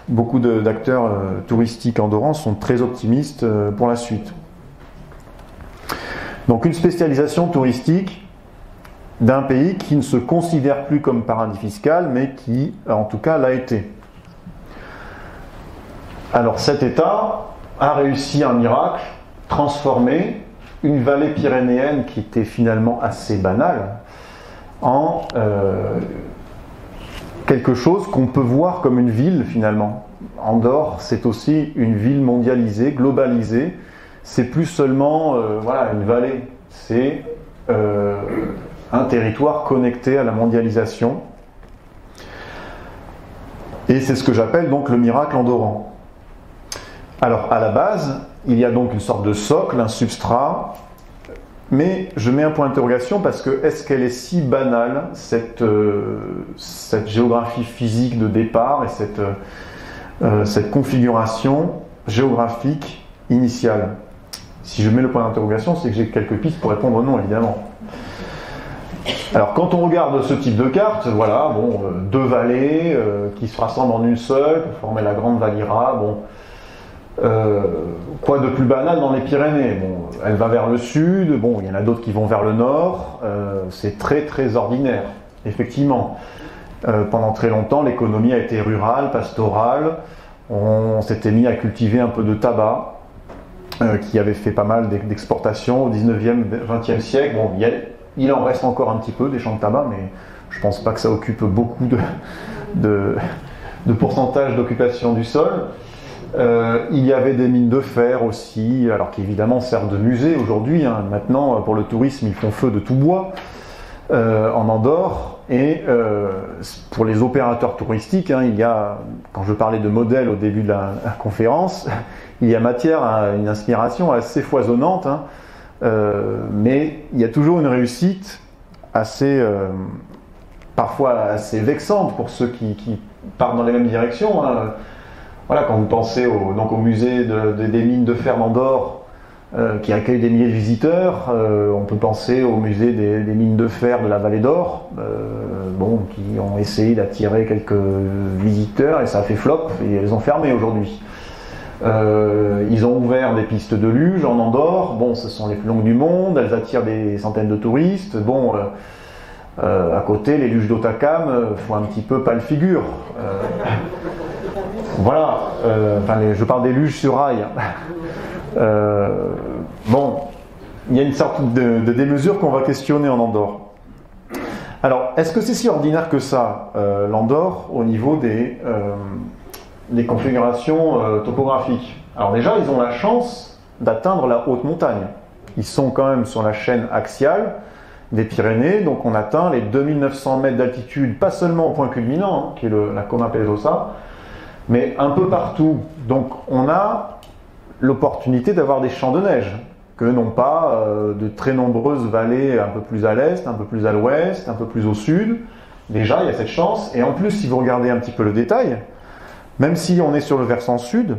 S1: Beaucoup d'acteurs touristiques andorrans sont très optimistes pour la suite. Donc une spécialisation touristique d'un pays qui ne se considère plus comme paradis fiscal, mais qui, en tout cas, l'a été. Alors cet État a réussi un miracle, transformer une vallée pyrénéenne qui était finalement assez banale en quelque chose qu'on peut voir comme une ville finalement. Andorre, c'est aussi une ville mondialisée, globalisée. C'est plus seulement voilà, une vallée, c'est un territoire connecté à la mondialisation. Et c'est ce que j'appelle donc le miracle andorran. Alors à la base, il y a donc une sorte de socle, un substrat, mais je mets un point d'interrogation parce que est-ce qu'elle est si banale, cette géographie physique de départ et cette configuration géographique initiale? Si je mets le point d'interrogation, c'est que j'ai quelques pistes pour répondre non, évidemment. Alors quand on regarde ce type de carte, voilà, bon, deux vallées qui se rassemblent en une seule pour former la Grande Valira. Bon, quoi de plus banal dans les Pyrénées? Bon, elle va vers le sud, bon, il y en a d'autres qui vont vers le nord, c'est très très ordinaire, effectivement. Pendant très longtemps, l'économie a été rurale, pastorale, on s'était mis à cultiver un peu de tabac, qui avait fait pas mal d'exportations au 19e, 20e siècle. Bon, il en reste encore un petit peu des champs de tabac, mais je pense pas que ça occupe beaucoup de pourcentage d'occupation du sol. Il y avait des mines de fer aussi, alors qui évidemment servent de musée aujourd'hui. Hein. Maintenant, pour le tourisme, ils font feu de tout bois en Andorre. Et pour les opérateurs touristiques, hein, il y a, quand je parlais de modèle au début de la conférence, il y a matière à une inspiration assez foisonnante. Hein. Mais il y a toujours une réussite assez, parfois assez vexante pour ceux qui partent dans les mêmes directions. Hein. Voilà, quand vous pensez donc au musée des mines de fer d'Andorre, qui accueille des milliers de visiteurs, on peut penser au musée des mines de fer de la Vallée d'Or, bon, qui ont essayé d'attirer quelques visiteurs et ça a fait flop et elles ont fermé aujourd'hui. Ils ont ouvert des pistes de luge en Andorre, bon, ce sont les plus longues du monde, elles attirent des centaines de touristes. Bon, à côté, les luges d'Otakam font un petit peu pâle figure. Voilà, enfin, je parle des luges sur rail. Bon, il y a une sorte de démesure qu'on va questionner en Andorre. Alors, est-ce que c'est si ordinaire que ça, l'Andorre, au niveau des configurations topographiques? Alors déjà, ils ont la chance d'atteindre la haute montagne. Ils sont quand même sur la chaîne axiale des Pyrénées, donc on atteint les 2900 mètres d'altitude, pas seulement au point culminant, qui est la Coma Pedrosa, mais un peu partout. Donc on a l'opportunité d'avoir des champs de neige, que n'ont pas de très nombreuses vallées un peu plus à l'est, un peu plus à l'ouest, un peu plus au sud. Déjà, il y a cette chance. Et en plus, si vous regardez un petit peu le détail, même si on est sur le versant sud,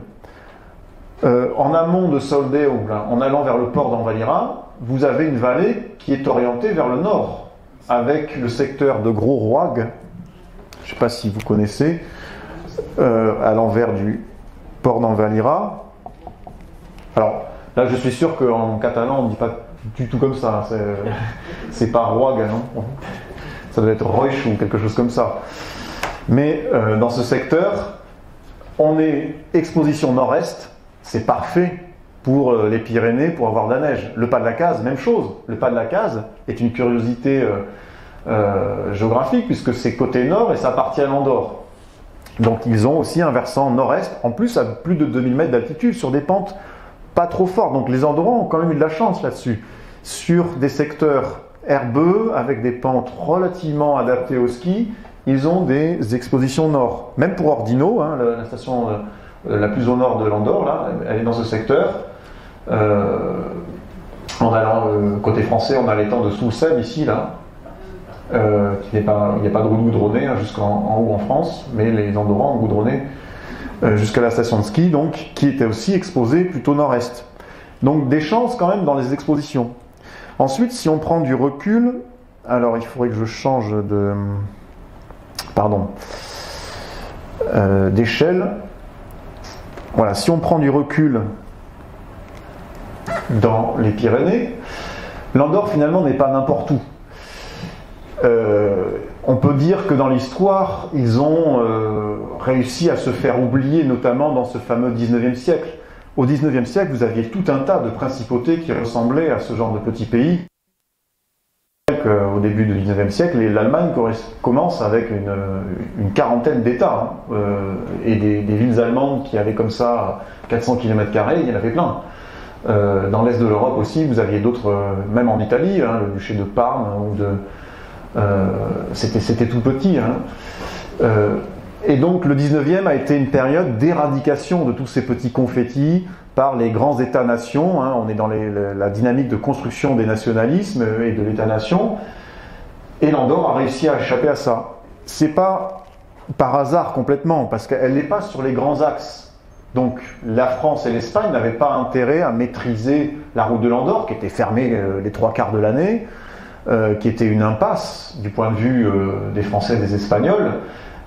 S1: en amont de Soldeu, en allant vers le port d'Envalira, vous avez une vallée qui est orientée vers le nord, avec le secteur de Gros Roig, je ne sais pas si vous connaissez, à l'envers du port d'Envalira. Alors, là, je suis sûr qu'en catalan, on ne dit pas du tout comme ça. C'est pas Roig, non? Ça doit être Roich ou quelque chose comme ça. Mais dans ce secteur, on est exposition nord-est, c'est parfait pour les Pyrénées pour avoir de la neige. Le Pas de la Case, même chose. Le Pas de la Case est une curiosité géographique puisque c'est côté nord et ça appartient à l'Andorre. Donc ils ont aussi un versant nord-est, en plus à plus de 2000 mètres d'altitude sur des pentes pas trop fortes. Donc les Andorrans ont quand même eu de la chance là-dessus. Sur des secteurs herbeux avec des pentes relativement adaptées au ski, ils ont des expositions nord. Même pour Ordino, hein, la station la plus au nord de l'Andorre, là, elle est dans ce secteur. En allant côté français, on a l'étang de Soulseb ici, là. Il n'y a pas de route goudronnée hein, jusqu'en haut en France, mais les Andorrans ont goudronné jusqu'à la station de ski, donc, qui était aussi exposée plutôt nord-est. Donc des chances quand même dans les expositions. Ensuite, si on prend du recul, alors il faudrait que je change d'échelle. Voilà, si on prend du recul dans les Pyrénées, l'Andorre finalement n'est pas n'importe où. On peut dire que dans l'histoire, ils ont réussi à se faire oublier, notamment dans ce fameux 19e siècle. Au 19e siècle, vous aviez tout un tas de principautés qui ressemblaient à ce genre de petits pays. Au début du 19e siècle, l'Allemagne commence avec une quarantaine d'États et des villes allemandes qui avaient comme ça 400 km², il y en avait plein. Dans l'est de l'Europe aussi, vous aviez d'autres, même en Italie, hein, le duché de Parme, c'était tout petit. Hein. Et donc le 19e a été une période d'éradication de tous ces petits confettis par les grands États-nations. Hein. On est dans la dynamique de construction des nationalismes et de l'État-nation. Et l'Andorre a réussi à échapper à ça. C'est pas par hasard complètement, parce qu'elle n'est pas sur les grands axes. Donc la France et l'Espagne n'avaient pas intérêt à maîtriser la route de l'Andorre, qui était fermée les 3/4 de l'année, qui était une impasse du point de vue des Français et des Espagnols.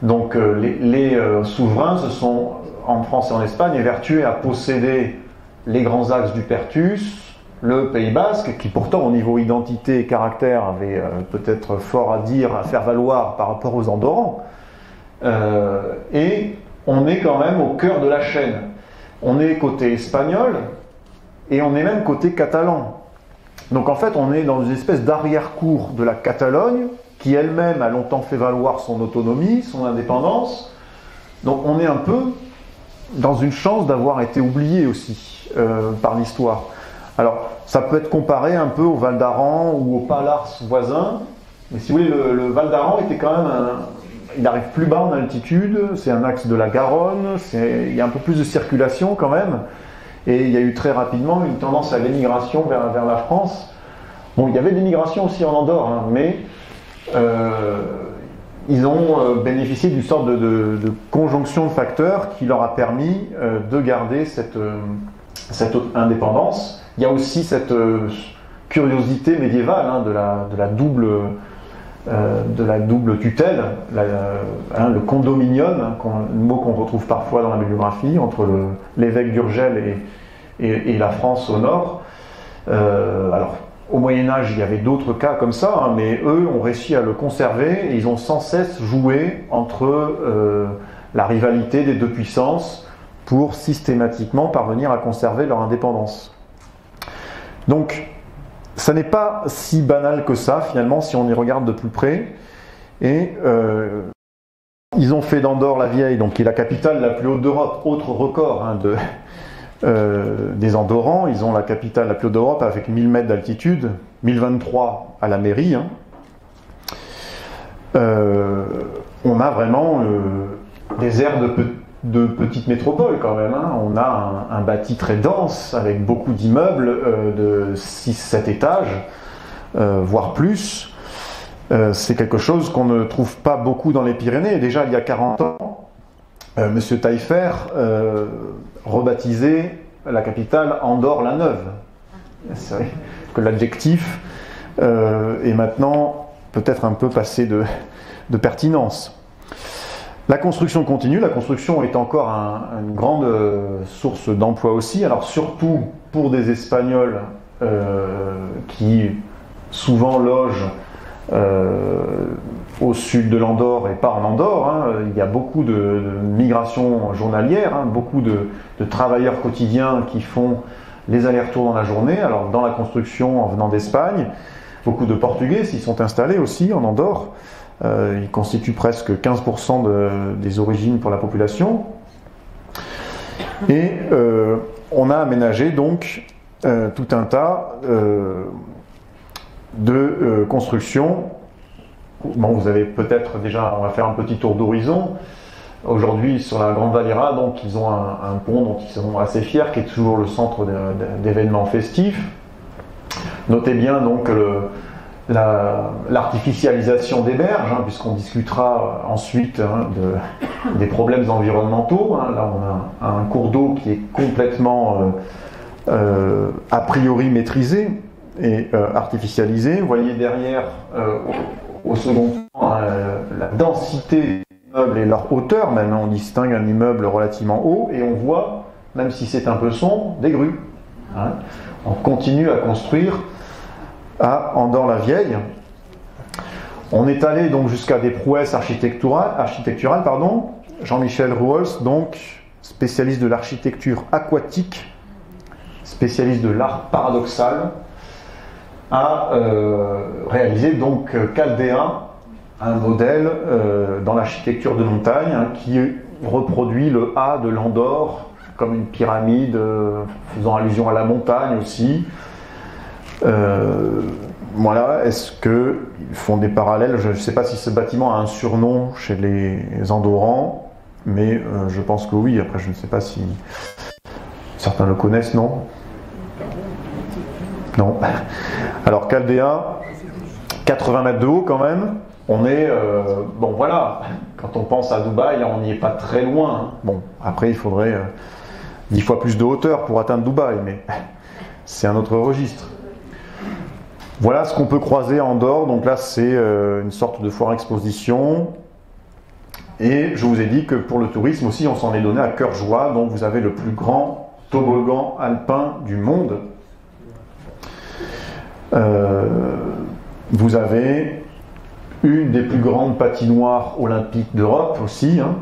S1: Donc les souverains se sont, en France et en Espagne, évertués à posséder les grands axes du Perthus, le Pays Basque, qui pourtant au niveau identité et caractère avait peut-être fort à dire, à faire valoir par rapport aux Andorrans. Et on est quand même au cœur de la chaîne. On est côté espagnol et on est même côté catalan. Donc en fait, on est dans une espèce d'arrière-cour de la Catalogne, qui elle-même a longtemps fait valoir son autonomie, son indépendance. Donc on est un peu dans une chance d'avoir été oublié aussi par l'histoire. Alors ça peut être comparé un peu au Val d'Aran ou au Pallars voisin, mais si vous voulez, le Val d'Aran était quand même il arrive plus bas en altitude, c'est un axe de la Garonne, il y a un peu plus de circulation quand même, et il y a eu très rapidement une tendance à l'émigration vers la France. Bon, il y avait de l'immigration aussi en Andorre, hein, mais ils ont bénéficié d'une sorte de conjonction de facteurs qui leur a permis de garder cette indépendance. Il y a aussi cette curiosité médiévale hein, de la double tutelle, le condominium, hein, un mot qu'on retrouve parfois dans la bibliographie, entre l'évêque d'Urgell et la France au nord. Alors, au Moyen-Âge, il y avait d'autres cas comme ça, hein, mais eux ont réussi à le conserver et ils ont sans cesse joué entre la rivalité des deux puissances pour systématiquement parvenir à conserver leur indépendance. Donc, ça n'est pas si banal que ça, finalement, si on y regarde de plus près. Et ils ont fait d'Andorre la Vieille, donc qui est la capitale la plus haute d'Europe, autre record hein, des Andorrans. Ils ont la capitale la plus haute d'Europe avec 1000 mètres d'altitude, 1023 à la mairie. Hein. On a vraiment des aires de petites métropoles quand même. Hein. On a un bâti très dense avec beaucoup d'immeubles de 6-7 étages, voire plus. C'est quelque chose qu'on ne trouve pas beaucoup dans les Pyrénées. Déjà il y a 40 ans, M. Taillefer rebaptisait la capitale Andorre-la-Neuve. C'est vrai que l'adjectif est maintenant peut-être un peu passé de pertinence. La construction continue, la construction est encore une grande source d'emploi aussi, alors surtout pour des Espagnols qui souvent logent au sud de l'Andorre et pas en Andorre. Hein. Il y a beaucoup de migrations journalières, hein, beaucoup de travailleurs quotidiens qui font les allers-retours dans la journée, alors dans la construction en venant d'Espagne. Beaucoup de Portugais s'y sont installés aussi en Andorre. Ils constituent presque 15% des origines pour la population. Et on a aménagé donc tout un tas de constructions. Bon, vous avez peut-être déjà, on va faire un petit tour d'horizon. Aujourd'hui, sur la Grande Valira, donc ils ont un pont dont ils sont assez fiers, qui est toujours le centre d'événements festifs. Notez bien donc l'artificialisation des berges, hein, puisqu'on discutera ensuite hein, des problèmes environnementaux. Hein. Là, on a un cours d'eau qui est complètement a priori maîtrisé et artificialisé. Vous voyez derrière, au second plan, la densité des immeubles et leur hauteur. Maintenant, on distingue un immeuble relativement haut et on voit, même si c'est un peu sombre, des grues. Hein. On continue à construire à Andorre-la-Vieille. On est allé donc jusqu'à des prouesses architecturales. Jean-Michel Rouels, donc spécialiste de l'architecture aquatique, spécialiste de l'art paradoxal, a réalisé donc Caldea, un modèle dans l'architecture de montagne hein, qui reproduit le A de l'Andorre comme une pyramide faisant allusion à la montagne aussi. Voilà, est-ce qu'ils font des parallèles? Je ne sais pas si ce bâtiment a un surnom chez les Andorrans, mais je pense que oui. Après, je ne sais pas si certains le connaissent, non? Non. Alors, Caldea, 80 mètres de haut quand même. On est, bon voilà, quand on pense à Dubaï, on n'y est pas très loin. Hein. Bon, après, il faudrait 10 fois plus de hauteur pour atteindre Dubaï, mais c'est un autre registre. Voilà ce qu'on peut croiser à Andorre. Donc là, c'est une sorte de foire exposition. Et je vous ai dit que pour le tourisme aussi, on s'en est donné à cœur joie. Donc vous avez le plus grand toboggan alpin du monde. Vous avez une des plus grandes patinoires olympiques d'Europe aussi. Hein.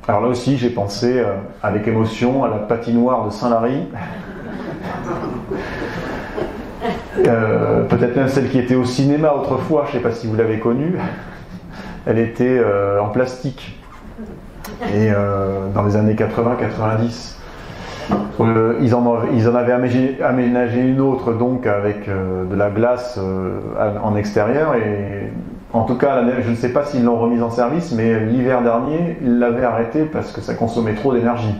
S1: Alors là aussi, j'ai pensé avec émotion à la patinoire de Saint-Lary. Peut-être même celle qui était au cinéma autrefois, je ne sais pas si vous l'avez connue. Elle était en plastique. Et dans les années 80-90. Ils en avaient aménagé une autre donc avec de la glace en extérieur. Et en tout cas, je ne sais pas s'ils l'ont remise en service, mais l'hiver dernier, ils l'avaient arrêtée parce que ça consommait trop d'énergie.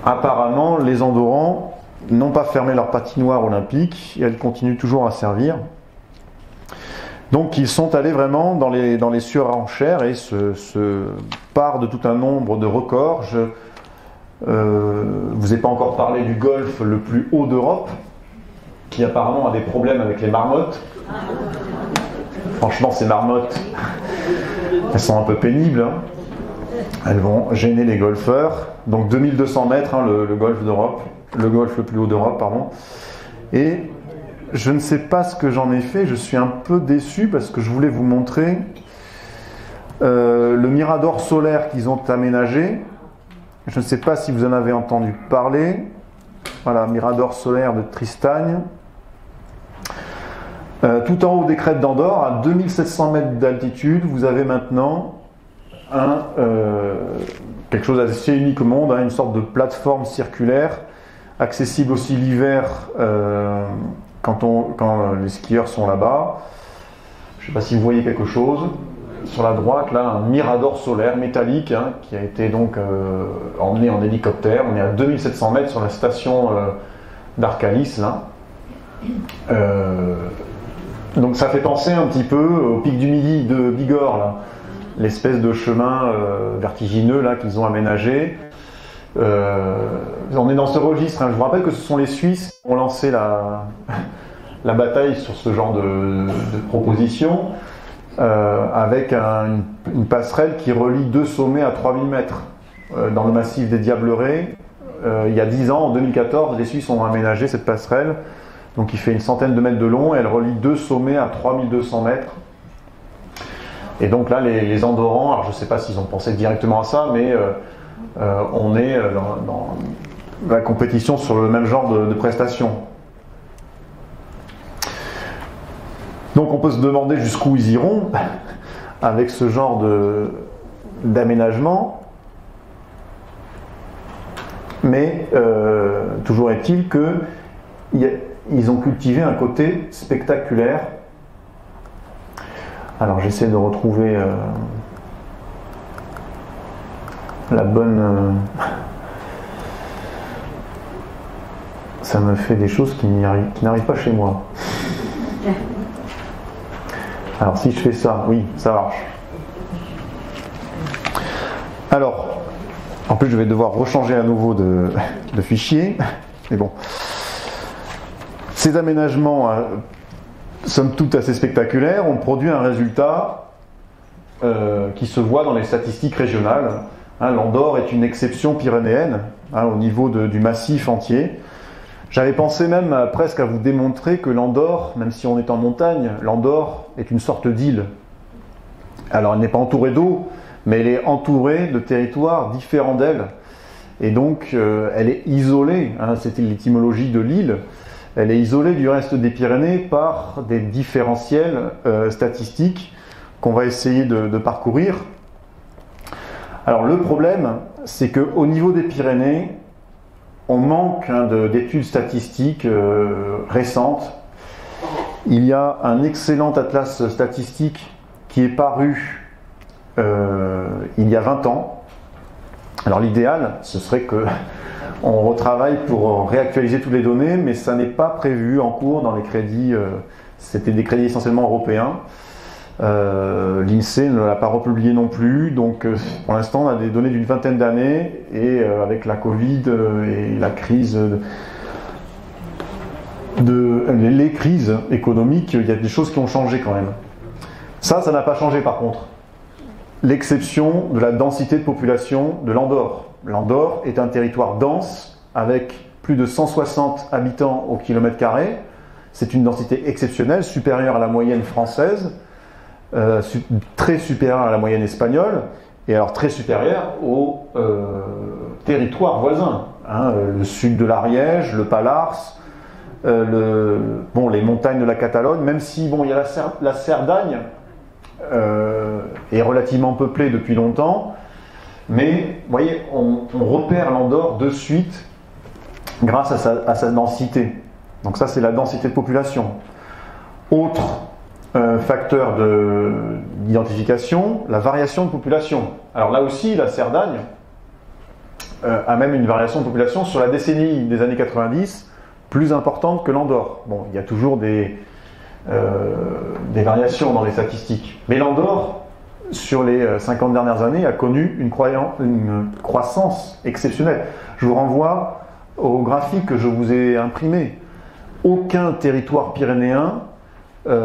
S1: Apparemment, les Andorrans n'ont pas fermé leur patinoire olympique et elles continuent toujours à servir. Donc ils sont allés vraiment dans les surenchères et se parent de tout un nombre de records. Je vous ai pas encore parlé du golfe le plus haut d'Europe, qui apparemment a des problèmes avec les marmottes. Franchement, ces marmottes, elles sont un peu pénibles. Hein. Elles vont gêner les golfeurs. Donc 2200 mètres, hein, le golfe d'Europe. Le golfe le plus haut d'Europe, pardon. Et je ne sais pas ce que j'en ai fait, je suis un peu déçu parce que je voulais vous montrer le mirador solaire qu'ils ont aménagé. Je ne sais pas si vous en avez entendu parler. Voilà, mirador solaire de Tristagne. Tout en haut des crêtes d'Andorre, à 2700 mètres d'altitude, vous avez maintenant quelque chose d'assez unique au monde, une sorte de plateforme circulaire, accessible aussi l'hiver quand les skieurs sont là-bas. Je ne sais pas si vous voyez quelque chose. Sur la droite, là, un mirador solaire métallique qui a été donc emmené en hélicoptère. On est à 2700 mètres sur la station d'Arcalis, là. Donc ça fait penser un petit peu au pic du Midi de Bigorre, là, l'espèce de chemin vertigineux là qu'ils ont aménagé. On est dans ce registre. Je vous rappelle que ce sont les Suisses qui ont lancé la bataille sur ce genre de proposition, avec une passerelle qui relie deux sommets à 3000 mètres dans le massif des Diablerets. Il y a 10 ans, en 2014, les Suisses ont aménagé cette passerelle. Donc il fait une centaine de mètres de long et elle relie deux sommets à 3200 mètres. Et donc là, les Andorrans, alors je ne sais pas s'ils ont pensé directement à ça, mais on est dans la compétition sur le même genre de prestations. Donc on peut se demander jusqu'où ils iront avec ce genre d'aménagement. Mais toujours est-il qu'ils ont cultivé un côté spectaculaire. Alors j'essaie de retrouver la bonne... Ça me fait des choses qui n'arrivent pas chez moi. Alors si je fais ça, oui, ça marche. Alors, en plus je vais devoir rechanger à nouveau de fichier, mais bon. Ces aménagements, somme toute assez spectaculaires, ont produit un résultat qui se voit dans les statistiques régionales. L'Andorre est une exception pyrénéenne au niveau du massif entier. J'avais pensé même presque à vous démontrer que l'Andorre, même si on est en montagne, l'Andorre est une sorte d'île. Alors elle n'est pas entourée d'eau, mais elle est entourée de territoires différents d'elle. Et donc elle est isolée, c'était l'étymologie de l'île, elle est isolée du reste des Pyrénées par des différentiels statistiques qu'on va essayer de parcourir. Alors le problème, c'est qu'au niveau des Pyrénées, on manque d'études statistiques récentes. Il y a un excellent atlas statistique qui est paru il y a 20 ans. Alors l'idéal, ce serait qu'on retravaille pour réactualiser toutes les données, mais ça n'est pas prévu en cours dans les crédits. C'était des crédits essentiellement européens. L'INSEE ne l'a pas republié non plus, donc pour l'instant on a des données d'une vingtaine d'années et avec la Covid et la crise les crises économiques, il y a des choses qui ont changé quand même. Ça n'a pas changé par contre. L'exception de la densité de population de l'Andorre. L'Andorre est un territoire dense avec plus de 160 habitants au kilomètre carré. C'est une densité exceptionnelle, supérieure à la moyenne française. Très supérieur à la moyenne espagnole et alors très supérieur aux territoires voisins, le sud de l'Ariège, le Palars, les montagnes de la Catalogne, même si il y a la Cerdagne est relativement peuplée depuis longtemps, mais vous voyez, on repère l'Andorre de suite grâce à sa densité. Donc ça c'est la densité de population. Autre facteur d'identification, la variation de population. Alors là aussi, la Cerdagne a même une variation de population sur la décennie des années 90 plus importante que l'Andorre. Bon, il y a toujours des variations dans les statistiques. Mais l'Andorre, sur les 50 dernières années, a connu une croissance exceptionnelle. Je vous renvoie au graphique que je vous ai imprimé. Aucun territoire pyrénéen,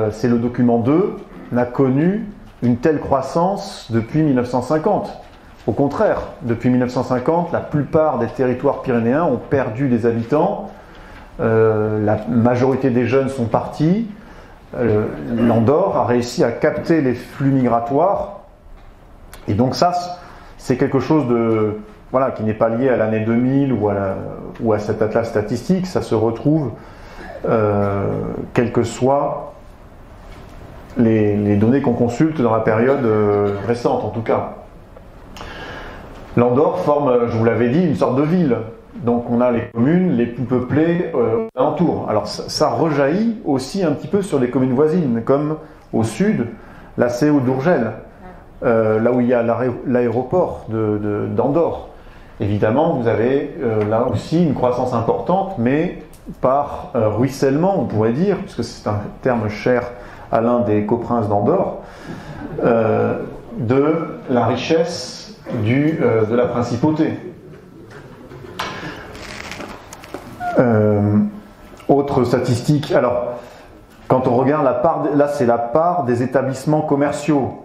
S1: c'est le document 2, n'a connu une telle croissance depuis 1950. Au contraire, depuis 1950, la plupart des territoires pyrénéens ont perdu des habitants, la majorité des jeunes sont partis, l'Andorre a réussi à capter les flux migratoires, et donc ça, c'est quelque chose qui n'est pas lié à l'année 2000 ou à cet atlas statistique, ça se retrouve quel que soit les données qu'on consulte dans la période récente en tout cas. L'Andorre forme, je vous l'avais dit, une sorte de ville. Donc on a les communes les plus peuplées alentour. Alors ça rejaillit aussi un petit peu sur les communes voisines, comme au sud, la CO d'Ourgel, là où il y a l'aéroport d'Andorre. Évidemment, vous avez là aussi une croissance importante, mais par ruissellement, on pourrait dire, puisque c'est un terme cher à l'un des coprinces d'Andorre, de la richesse de la principauté. Autre statistique, alors quand on regarde la part, là c'est la part des établissements commerciaux.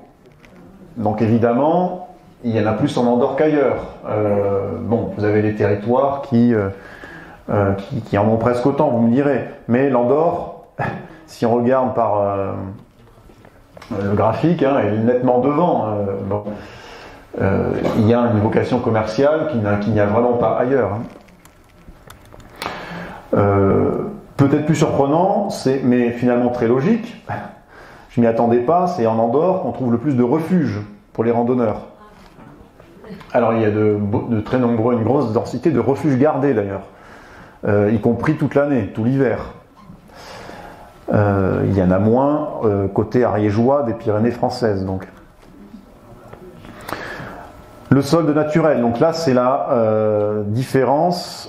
S1: Donc évidemment, il y en a plus en Andorre qu'ailleurs. Bon, vous avez les territoires qui en ont presque autant, vous me direz. Mais l'Andorre, si on regarde par le graphique, hein, est nettement devant. Bon. Il y a une vocation commerciale qu'il n'y a vraiment pas ailleurs. Peut-être plus surprenant, mais finalement très logique, je m'y attendais pas, c'est en Andorre qu'on trouve le plus de refuges pour les randonneurs. Alors il y a de très nombreux, une grosse densité de refuges gardés d'ailleurs, y compris toute l'année, tout l'hiver. Il y en a moins côté ariégeois des Pyrénées françaises donc. Le solde naturel, donc là c'est la différence.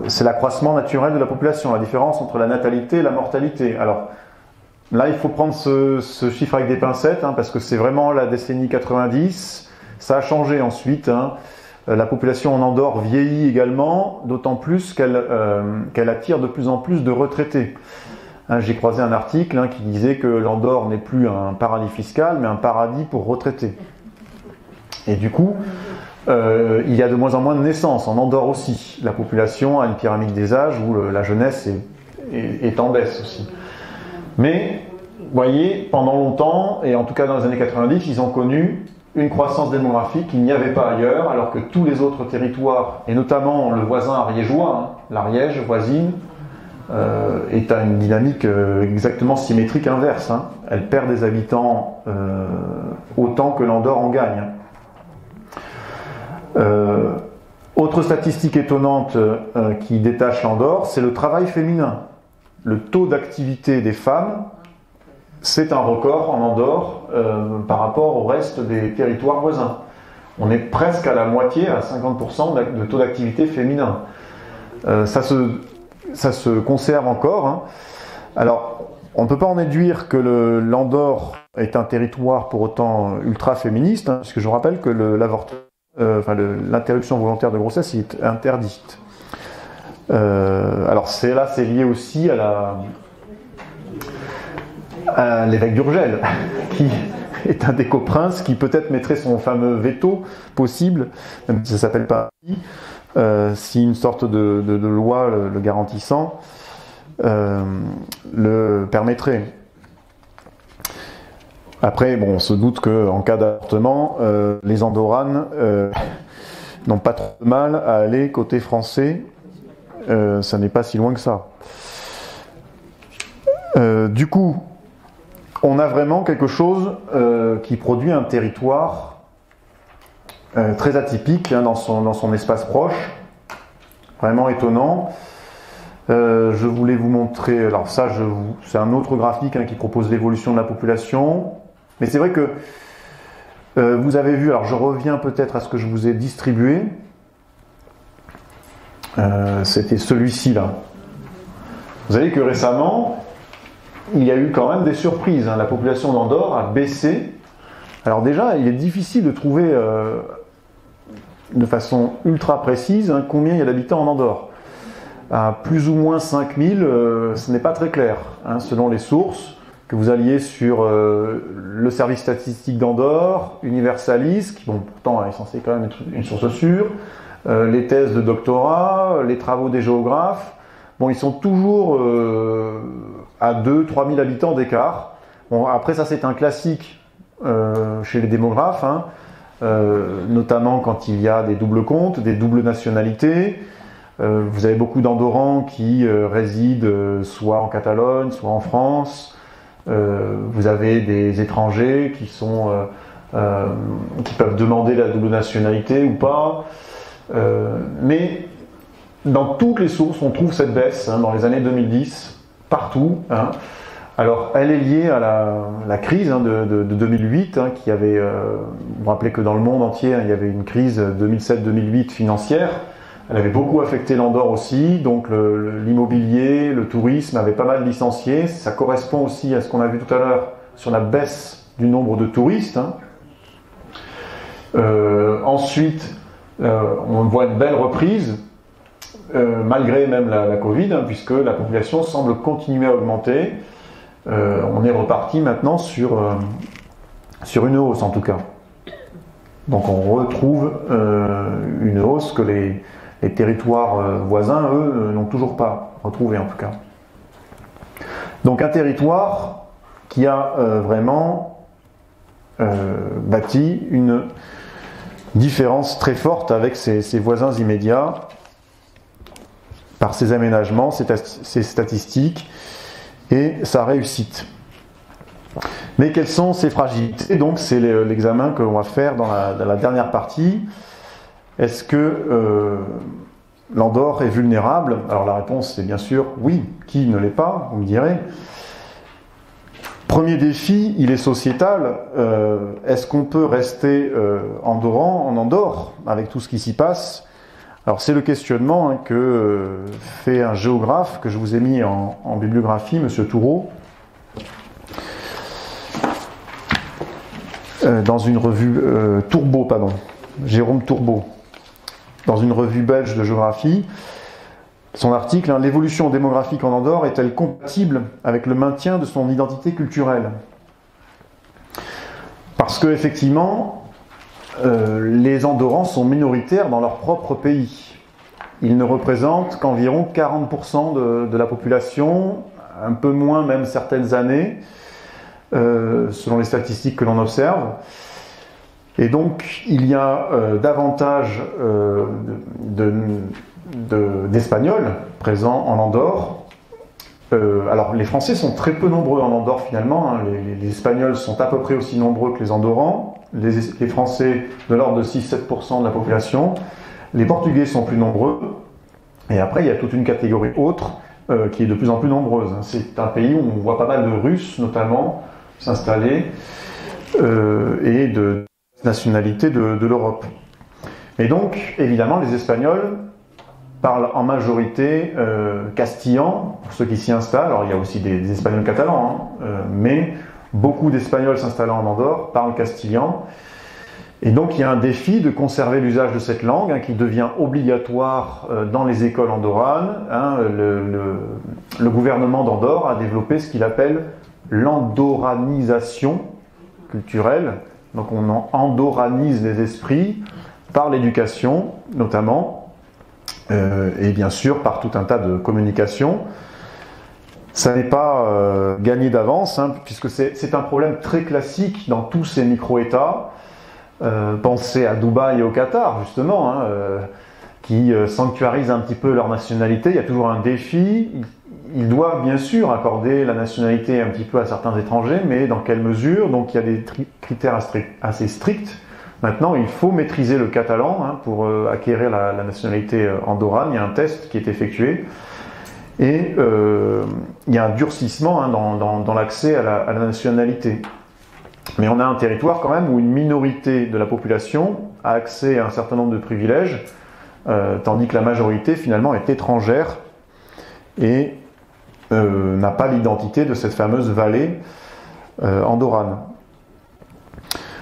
S1: C'est l'accroissement naturel de la population, la différence entre la natalité et la mortalité. Alors là, il faut prendre ce chiffre avec des pincettes, hein, parce que c'est vraiment la décennie 90. Ça a changé ensuite. Hein. La population en Andorre vieillit également, d'autant plus qu'elle attire de plus en plus de retraités. Hein, j'ai croisé un article qui disait que l'Andorre n'est plus un paradis fiscal, mais un paradis pour retraités. Et du coup, il y a de moins en moins de naissances, en Andorre aussi. La population a une pyramide des âges où la jeunesse est en baisse aussi. Mais, vous voyez, pendant longtemps, et en tout cas dans les années 90, ils ont connu une croissance démographique qu'il n'y avait pas ailleurs, alors que tous les autres territoires, et notamment le voisin ariégeois, l'Ariège voisine, est à une dynamique exactement symétrique inverse. Hein. Elle perd des habitants autant que l'Andorre en gagne. Autre statistique étonnante qui détache l'Andorre, c'est le travail féminin. Le taux d'activité des femmes, c'est un record en Andorre par rapport au reste des territoires voisins. On est presque à la moitié, à 50% de taux d'activité féminin. Ça se conserve encore. Hein. Alors, on ne peut pas en déduire que l'Andorre est un territoire pour autant ultra féministe, hein, puisque je rappelle que l'interruption volontaire de grossesse est interdite. Alors c'est lié aussi à l'évêque d'Urgel, qui est un des coprinces qui peut-être mettrait son fameux veto possible, même si ça s'appelle pas si une sorte de loi le garantissant le permettrait. Après, bon, on se doute qu'en cas d'avortement, les Andorranes n'ont pas trop de mal à aller côté français. Ça n'est pas si loin que ça. Du coup, on a vraiment quelque chose qui produit un territoire très atypique hein, dans son espace proche. Vraiment étonnant. Je voulais vous montrer, alors ça, c'est un autre graphique hein, qui propose l'évolution de la population. Mais c'est vrai que vous avez vu, alors je reviens peut-être à ce que je vous ai distribué. C'était celui-ci là. Vous savez que récemment, il y a eu quand même des surprises. Hein. La population d'Andorre a baissé. Alors déjà, il est difficile de trouver de façon ultra précise hein, combien il y a d'habitants en Andorre. À plus ou moins 5000, ce n'est pas très clair, hein, selon les sources. Que vous alliez sur le service statistique d'Andorre, Universalis, qui bon, pourtant est censé quand même être une source sûre, les thèses de doctorat, les travaux des géographes, bon, ils sont toujours à 2-3 000 habitants d'écart. Bon, après ça c'est un classique chez les démographes, hein, notamment quand il y a des doubles comptes, des doubles nationalités. Vous avez beaucoup d'Andorrans qui résident soit en Catalogne, soit en France. Vous avez des étrangers qui peuvent demander la double nationalité ou pas. Mais dans toutes les sources, on trouve cette baisse dans les années 2010, partout. Alors, elle est liée à la crise de 2008, qui avait, vous vous rappelez que dans le monde entier, il y avait une crise 2007-2008 financière. Elle avait beaucoup affecté l'Andorre aussi, donc l'immobilier, le tourisme avait pas mal licencié. Ça correspond aussi à ce qu'on a vu tout à l'heure sur la baisse du nombre de touristes. Ensuite, on voit une belle reprise, malgré même la Covid, puisque la population semble continuer à augmenter. On est reparti maintenant sur une hausse en tout cas. Donc on retrouve une hausse que les territoires voisins, eux, n'ont toujours pas retrouvé en tout cas. Donc un territoire qui a vraiment bâti une différence très forte avec ses voisins immédiats par ses aménagements, ses statistiques et sa réussite. Mais quelles sont ces fragilités? Donc c'est l'examen que l'on va faire dans la dernière partie. Est-ce que l'Andorre est vulnérable? Alors la réponse est bien sûr oui. Qui ne l'est pas, vous me direz. Premier défi, il est sociétal. Est-ce qu'on peut rester andorran en Andorre avec tout ce qui s'y passe? Alors c'est le questionnement que fait un géographe que je vous ai mis en bibliographie, M. Toureau, dans une revue Jérôme Tourbeau, dans une revue belge de géographie. Son article, l'évolution démographique en Andorre est-elle compatible avec le maintien de son identité culturelle? Parce que effectivement, les Andorrans sont minoritaires dans leur propre pays. Ils ne représentent qu'environ 40% de la population, un peu moins même certaines années, selon les statistiques que l'on observe. Et donc, il y a davantage d'Espagnols présents en Andorre. Alors, les Français sont très peu nombreux en Andorre finalement. Les Espagnols sont à peu près aussi nombreux que les Andorrans. Les Français de l'ordre de 6-7% de la population. Les Portugais sont plus nombreux. Et après, il y a toute une catégorie autre qui est de plus en plus nombreuse. C'est un pays où on voit pas mal de Russes, notamment, s'installer, et de nationalités de l'Europe. Et donc, évidemment, les Espagnols parlent en majorité castillan, pour ceux qui s'y installent. Alors, il y a aussi des Espagnols catalans, mais beaucoup d'Espagnols s'installant en Andorre parlent castillan. Et donc, il y a un défi de conserver l'usage de cette langue qui devient obligatoire dans les écoles andorranes. Le gouvernement d'Andorre a développé ce qu'il appelle l'andorranisation culturelle. Donc, on andorranise les esprits par l'éducation, notamment, et bien sûr par tout un tas de communications. Ça n'est pas gagné d'avance, puisque c'est un problème très classique dans tous ces micro-États. Pensez à Dubaï et au Qatar, justement, qui sanctuarisent un petit peu leur nationalité. Il y a toujours un défi. Ils doivent bien sûr accorder la nationalité un petit peu à certains étrangers, mais dans quelle mesure? Donc il y a des critères assez stricts. Maintenant, il faut maîtriser le catalan pour acquérir la nationalité andorrane. Il y a un test qui est effectué. Et il y a un durcissement dans l'accès à la nationalité. Mais on a un territoire quand même où une minorité de la population a accès à un certain nombre de privilèges, tandis que la majorité finalement est étrangère et n'a pas l'identité de cette fameuse vallée andorrane.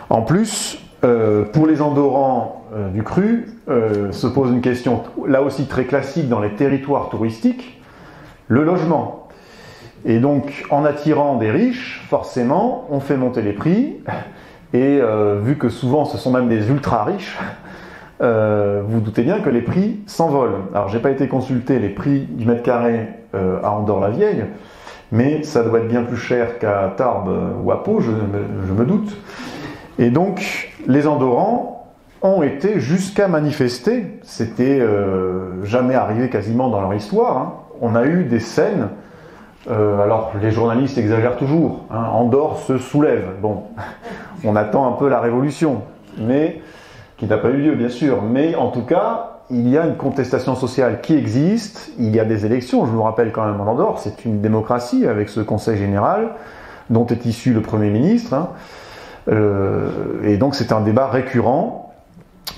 S1: En plus, pour les Andorrans du Cru, se pose une question là aussi très classique dans les territoires touristiques, le logement. Et donc, en attirant des riches, forcément, on fait monter les prix. Et vu que souvent, ce sont même des ultra-riches, vous doutez bien que les prix s'envolent. Alors, j'ai pas été consulter les prix du mètre carré à Andorre-la-Vieille, mais ça doit être bien plus cher qu'à Tarbes ou à Pau, je me doute. Et donc, les Andorrans ont été jusqu'à manifester. C'était jamais arrivé quasiment dans leur histoire. On a eu des scènes Alors les journalistes exagèrent toujours, hein, Andorre se soulève. Bon, on attend un peu la révolution, mais qui n'a pas eu lieu bien sûr. Mais en tout cas, il y a une contestation sociale qui existe. Il y a des élections. Je vous rappelle quand même en Andorre, c'est une démocratie avec ce Conseil général dont est issu le Premier ministre. Hein. Et donc c'est un débat récurrent.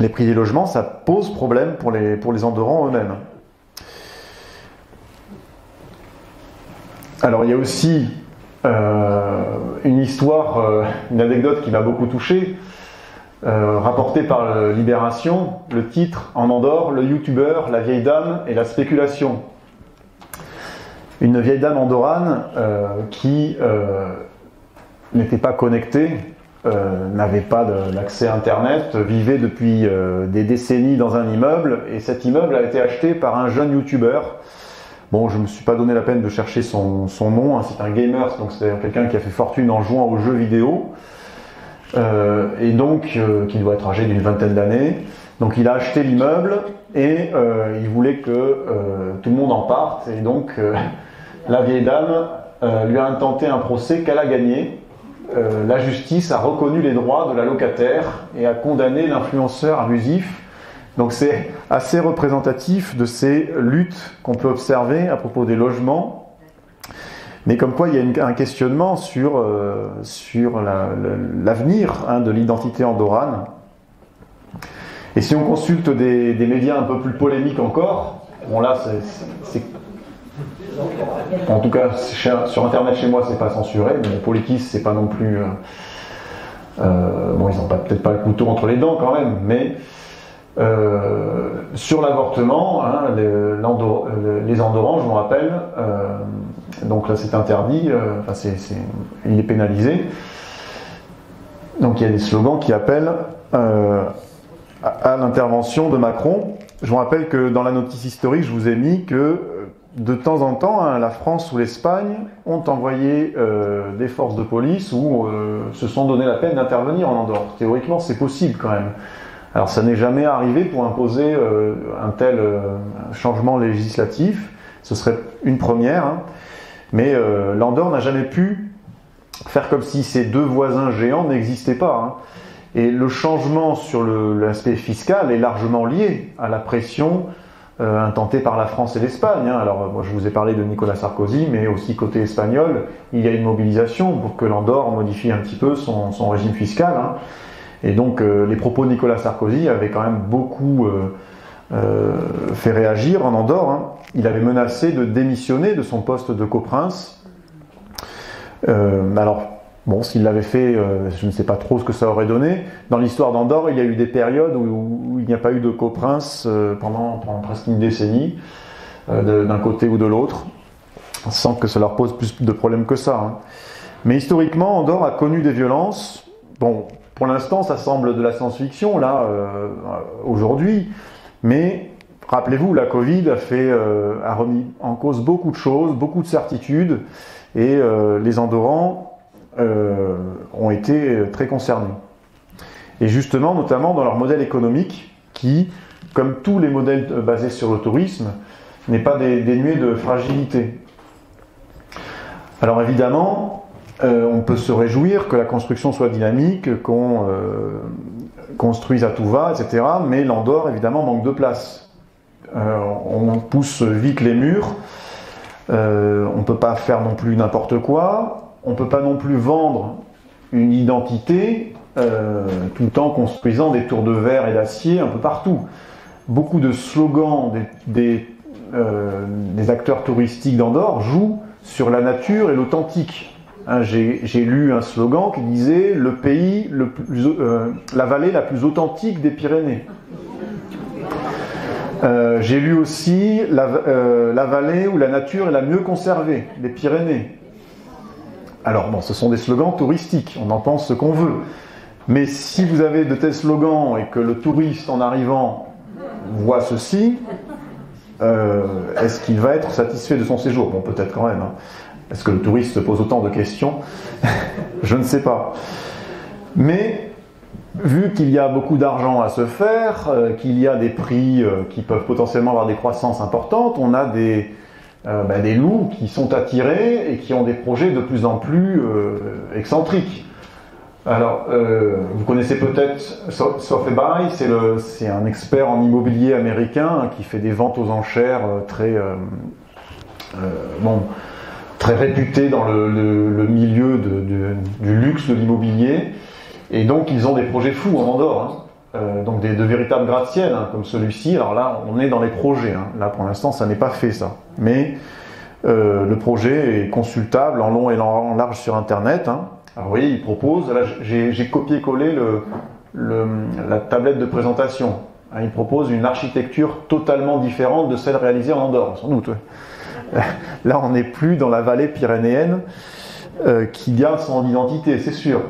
S1: Les prix des logements, ça pose problème pour les Andorrans eux-mêmes. Alors il y a aussi une histoire, une anecdote qui m'a beaucoup touché, rapportée par Libération, le titre en Andorre, le youtubeur, la vieille dame et la spéculation. Une vieille dame andorrane qui n'était pas connectée, n'avait pas d'accès à Internet, vivait depuis des décennies dans un immeuble, et cet immeuble a été acheté par un jeune youtubeur. Bon, je ne me suis pas donné la peine de chercher son nom, hein, c'est un gamer, donc c'est quelqu'un qui a fait fortune en jouant aux jeux vidéo, et donc qui doit être âgé d'une vingtaine d'années. Donc il a acheté l'immeuble et il voulait que tout le monde en parte, et donc la vieille dame lui a intenté un procès qu'elle a gagné. La justice a reconnu les droits de la locataire et a condamné l'influenceur abusif. Donc c'est assez représentatif de ces luttes qu'on peut observer à propos des logements. Mais comme quoi il y a un questionnement sur l'avenir de l'identité andorrane. Et si on consulte des médias un peu plus polémiques encore, bon là c'est en tout cas sur internet chez moi c'est pas censuré, mais Politis c'est pas non plus bon ils n'ont peut-être pas le couteau entre les dents quand même, mais sur l'avortement, hein, les Andorrans, je vous rappelle, donc là c'est interdit, il est pénalisé. Donc il y a des slogans qui appellent à l'intervention de Macron. Je vous rappelle que dans la notice historique, je vous ai mis que de temps en temps, hein, la France ou l'Espagne ont envoyé des forces de police ou se sont donné la peine d'intervenir en Andorre. Théoriquement, c'est possible quand même. Alors ça n'est jamais arrivé pour imposer un tel changement législatif, ce serait une première, hein. Mais l'Andorre n'a jamais pu faire comme si ces deux voisins géants n'existaient pas. Hein. Et le changement sur l'aspect fiscal est largement lié à la pression intentée par la France et l'Espagne. Hein. Alors moi je vous ai parlé de Nicolas Sarkozy, mais aussi côté espagnol, il y a une mobilisation pour que l'Andorre modifie un petit peu son régime fiscal. Hein. Et donc les propos de Nicolas Sarkozy avaient quand même beaucoup fait réagir en Andorre. Hein. Il avait menacé de démissionner de son poste de coprince. Alors, bon, s'il l'avait fait, je ne sais pas trop ce que ça aurait donné. Dans l'histoire d'Andorre, il y a eu des périodes où il n'y a pas eu de coprince pendant presque une décennie, d'un côté ou de l'autre, sans que ça leur pose plus de problèmes que ça. Hein. Mais historiquement, Andorre a connu des violences. Bon, pour l'instant, ça semble de la science-fiction, là, aujourd'hui, mais rappelez-vous, la Covid a remis en cause beaucoup de choses, beaucoup de certitudes, et les Andorrans ont été très concernés. Et justement, notamment dans leur modèle économique, qui, comme tous les modèles basés sur le tourisme, n'est pas dénué de fragilité. Alors évidemment, on peut se réjouir que la construction soit dynamique, qu'on construise à tout va, etc. Mais l'Andorre, évidemment, manque de place. On pousse vite les murs, on ne peut pas faire non plus n'importe quoi, on ne peut pas non plus vendre une identité tout en construisant des tours de verre et d'acier un peu partout. Beaucoup de slogans des acteurs touristiques d'Andorre jouent sur la nature et l'authentique. Hein, j'ai lu un slogan qui disait « le pays, la vallée la plus authentique des Pyrénées ». J'ai lu aussi la vallée où la nature est la mieux conservée, les Pyrénées. Alors bon, ce sont des slogans touristiques, on en pense ce qu'on veut. Mais si vous avez de tels slogans et que le touriste en arrivant voit ceci, est-ce qu'il va être satisfait de son séjour? Bon, peut-être quand même. Hein. Est-ce que le touriste se pose autant de questions? Je ne sais pas. Mais vu qu'il y a beaucoup d'argent à se faire, qu'il y a des prix qui peuvent potentiellement avoir des croissances importantes, on a des des loups qui sont attirés et qui ont des projets de plus en plus excentriques. Alors, vous connaissez peut-être Sotheby, c'est un expert en immobilier américain qui fait des ventes aux enchères très réputé dans le milieu du luxe de l'immobilier. Et donc, ils ont des projets fous en Andorre, donc de véritables gratte-ciel, comme celui-ci. Alors là, on est dans les projets. Là, pour l'instant, ça n'est pas fait, ça. Mais le projet est consultable en long et en large sur Internet. Alors, vous voyez, il propose. Là, j'ai copié-collé la tablette de présentation. Il propose une architecture totalement différente de celle réalisée en Andorre, sans doute. Là, on n'est plus dans la vallée pyrénéenne qui garde son identité, c'est sûr.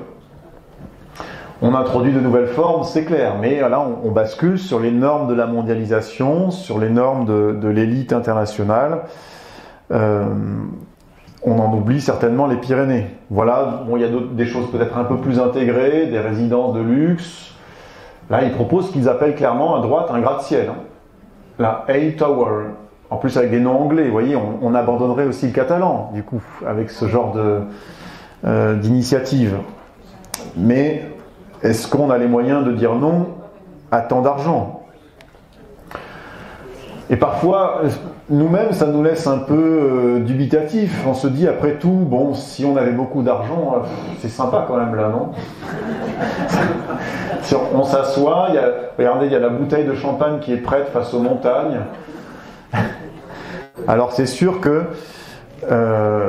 S1: On introduit de nouvelles formes, c'est clair, mais là, on bascule sur les normes de la mondialisation, sur les normes de l'élite internationale. On en oublie certainement les Pyrénées. Voilà, il y a des choses peut-être un peu plus intégrées, des résidences de luxe. Là, ils proposent ce qu'ils appellent clairement à droite un gratte-ciel. La A-Tower. En plus avec des noms anglais, vous voyez, on abandonnerait aussi le catalan, du coup, avec ce genre d'initiative. Mais est-ce qu'on a les moyens de dire non à tant d'argent? Et parfois, nous-mêmes, ça nous laisse un peu dubitatifs. On se dit, après tout, bon, si on avait beaucoup d'argent, c'est sympa quand même là, non? Si on s'assoit, regardez, il y a la bouteille de champagne qui est prête face aux montagnes. Alors c'est sûr que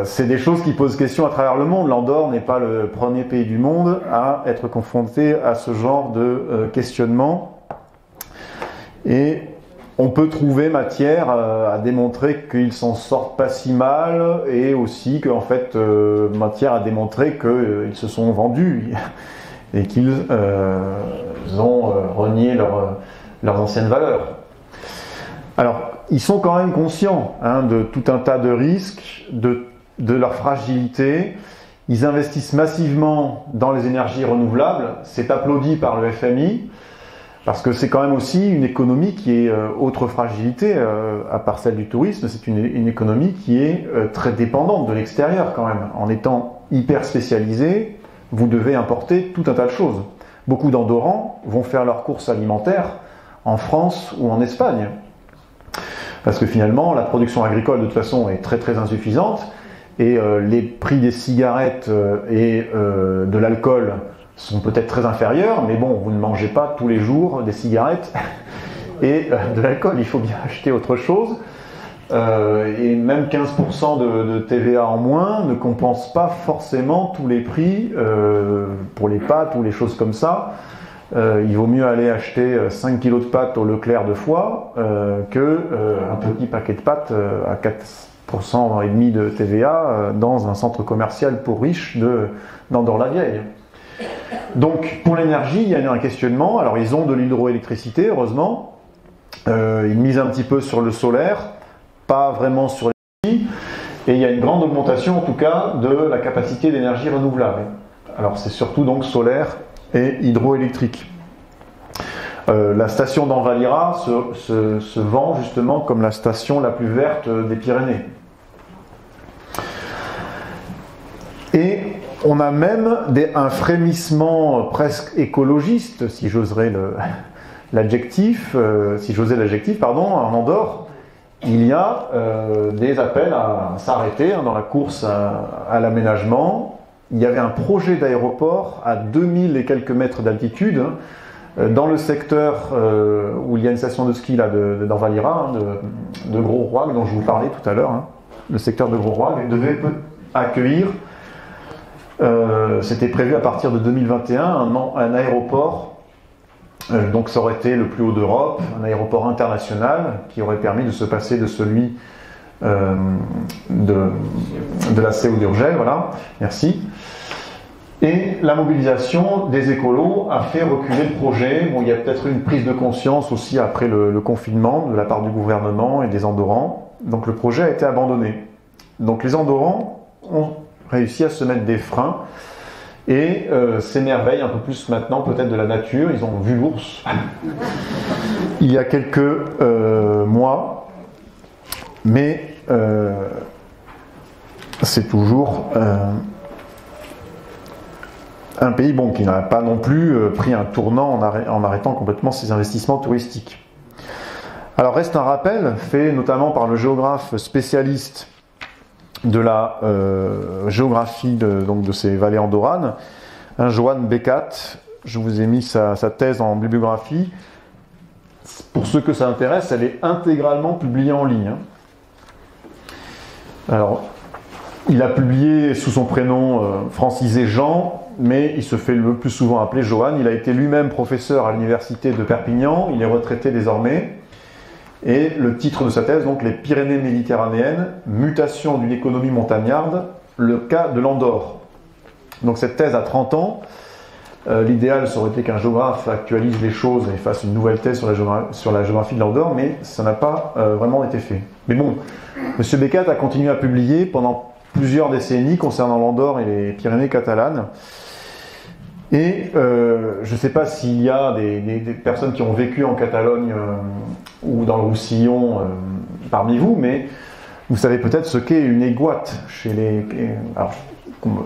S1: c'est des choses qui posent question à travers le monde. L'Andorre n'est pas le premier pays du monde à être confronté à ce genre de questionnement. Et on peut trouver matière à démontrer qu'ils s'en sortent pas si mal, et aussi qu'en fait matière à démontrer qu'ils se sont vendus et qu'ils ont renié leurs anciennes valeurs. Alors, ils sont quand même conscients de tout un tas de risques, de leur fragilité. Ils investissent massivement dans les énergies renouvelables. C'est applaudi par le FMI, parce que c'est quand même aussi une économie qui est autre fragilité, à part celle du tourisme. C'est une économie qui est très dépendante de l'extérieur quand même. En étant hyper spécialisée, vous devez importer tout un tas de choses. Beaucoup d'Andorrans vont faire leurs courses alimentaires en France ou en Espagne. Parce que finalement, la production agricole de toute façon est très très insuffisante, et les prix des cigarettes et de l'alcool sont peut-être très inférieurs, mais bon, vous ne mangez pas tous les jours des cigarettes et de l'alcool, il faut bien acheter autre chose. Et même 15% de TVA en moins ne compense pas forcément tous les prix pour les pâtes ou les choses comme ça. Il vaut mieux aller acheter 5 kg de pâtes au Leclerc de Foix qu'un petit paquet de pâtes à 4% et demi de TVA dans un centre commercial pour riches d'Andorre-la-Vieille. Donc pour l'énergie, il y a un questionnement. Alors ils ont de l'hydroélectricité, heureusement. Ils misent un petit peu sur le solaire, pas vraiment sur l'énergie. Et il y a une grande augmentation en tout cas de la capacité d'énergie renouvelable. Alors c'est surtout donc solaire et hydroélectrique. La station d'Envalira se vend justement comme la station la plus verte des Pyrénées. Et on a même un frémissement presque écologiste, si j'oserais l'adjectif, en Andorre. Il y a des appels à s'arrêter dans la course à l'aménagement. Il y avait un projet d'aéroport à 2000 et quelques mètres d'altitude dans le secteur où il y a une station de ski d'Envalira, de Grosroig, dont je vous parlais tout à l'heure. Le secteur de Grosroig devait accueillir, c'était prévu à partir de 2021, un aéroport. Donc ça aurait été le plus haut d'Europe, un aéroport international qui aurait permis de se passer de celui de la CO d'Urgell, voilà, merci. Et la mobilisation des écolos a fait reculer le projet. Bon, il y a peut-être une prise de conscience aussi après le confinement de la part du gouvernement et des Andorrans. Donc le projet a été abandonné. Donc les Andorrans ont réussi à se mettre des freins et s'émerveillent un peu plus maintenant peut-être de la nature. Ils ont vu l'ours il y a quelques mois. Mais c'est toujours un pays qui n'a pas non plus pris un tournant en arrêtant complètement ses investissements touristiques. Alors reste un rappel, fait notamment par le géographe spécialiste de la géographie de ces vallées andorranes, Johan Beckhatt. Je vous ai mis sa thèse en bibliographie. Pour ceux que ça intéresse, elle est intégralement publiée en ligne. Alors, il a publié sous son prénom francisé Jean, mais il se fait le plus souvent appeler Johan. Il a été lui-même professeur à l'université de Perpignan, il est retraité désormais. Et le titre de sa thèse, donc les Pyrénées méditerranéennes, mutation d'une économie montagnarde, le cas de l'Andorre. Donc cette thèse a 30 ans. L'idéal, ça aurait été qu'un géographe actualise les choses et fasse une nouvelle thèse sur la géographie de l'Andorre, mais ça n'a pas vraiment été fait. Mais bon, M. Beckhatt a continué à publier pendant plusieurs décennies concernant l'Andorre et les Pyrénées catalanes. Et je ne sais pas s'il y a des personnes qui ont vécu en Catalogne ou dans le Roussillon parmi vous, mais vous savez peut-être ce qu'est une aiguat chez les... Alors,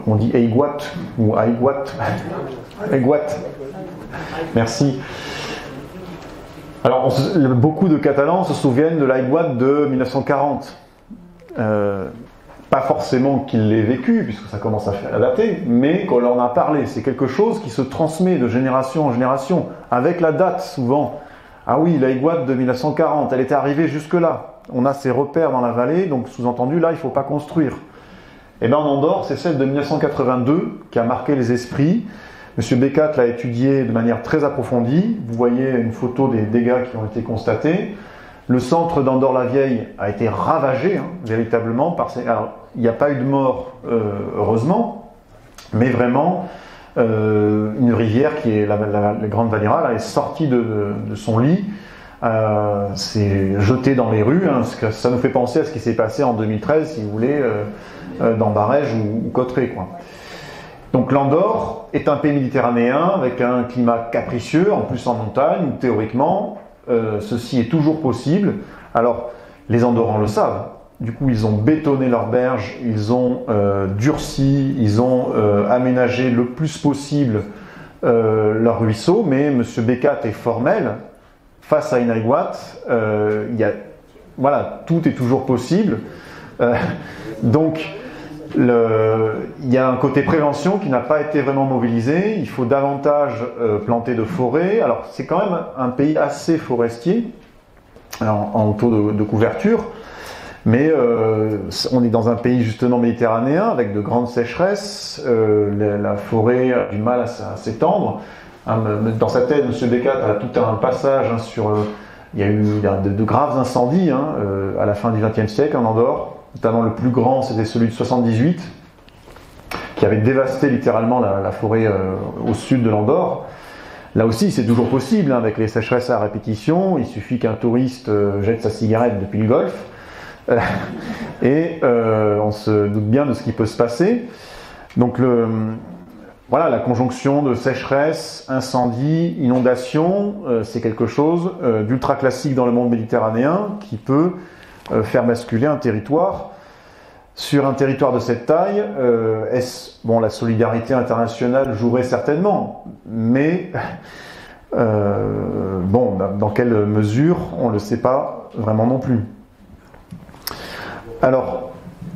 S1: on dit aiguat ou aiguat. Aiguat. Merci. Alors, beaucoup de Catalans se souviennent de l'aiguat de 1940. Pas forcément qu'il l'ait vécu, puisque ça commence à dater, mais qu'on en a parlé. C'est quelque chose qui se transmet de génération en génération, avec la date souvent. Ah oui, l'aiguat de 1940, elle était arrivée jusque-là. On a ses repères dans la vallée, donc sous-entendu, là, il ne faut pas construire. Et bien en Andorre, c'est celle de 1982 qui a marqué les esprits. M. Beckhatt l'a étudiée de manière très approfondie. Vous voyez une photo des dégâts qui ont été constatés. Le centre d'Andorre-la-Vieille a été ravagé, véritablement. Alors, il n'y a pas eu de mort, heureusement, mais vraiment, une rivière qui est la Grande Valira, là, est sortie de son lit, s'est jetée dans les rues. Ça nous fait penser à ce qui s'est passé en 2013, si vous voulez, dans Barège ou Cauterets, quoi. Donc l'Andorre est un pays méditerranéen avec un climat capricieux, en plus en montagne, où théoriquement, ceci est toujours possible. Alors, les Andorrans le savent. Du coup, ils ont bétonné leurs berges, ils ont durci, ils ont aménagé le plus possible leurs ruisseaux, mais M. Beckhatt est formel. Face à une aiguat, voilà, tout est toujours possible. Donc, il y a un côté prévention qui n'a pas été vraiment mobilisé. Il faut davantage planter de forêts. Alors, c'est quand même un pays assez forestier en taux de couverture. Mais on est dans un pays justement méditerranéen avec de grandes sécheresses, la forêt a du mal à s'étendre. Dans sa thèse, M. Beckhatt a tout un passage sur... il y a eu de graves incendies à la fin du XXe siècle en Andorre. Notamment le plus grand, c'était celui de 78, qui avait dévasté littéralement la forêt au sud de l'Andorre. Là aussi, c'est toujours possible, avec les sécheresses à répétition. Il suffit qu'un touriste jette sa cigarette depuis le golfe. Et on se doute bien de ce qui peut se passer. Donc voilà, la conjonction de sécheresse, incendie, inondation, c'est quelque chose d'ultra classique dans le monde méditerranéen qui peut faire basculer un territoire. Sur un territoire de cette taille, la solidarité internationale jouerait certainement, mais dans quelle mesure, on ne le sait pas vraiment non plus. Alors,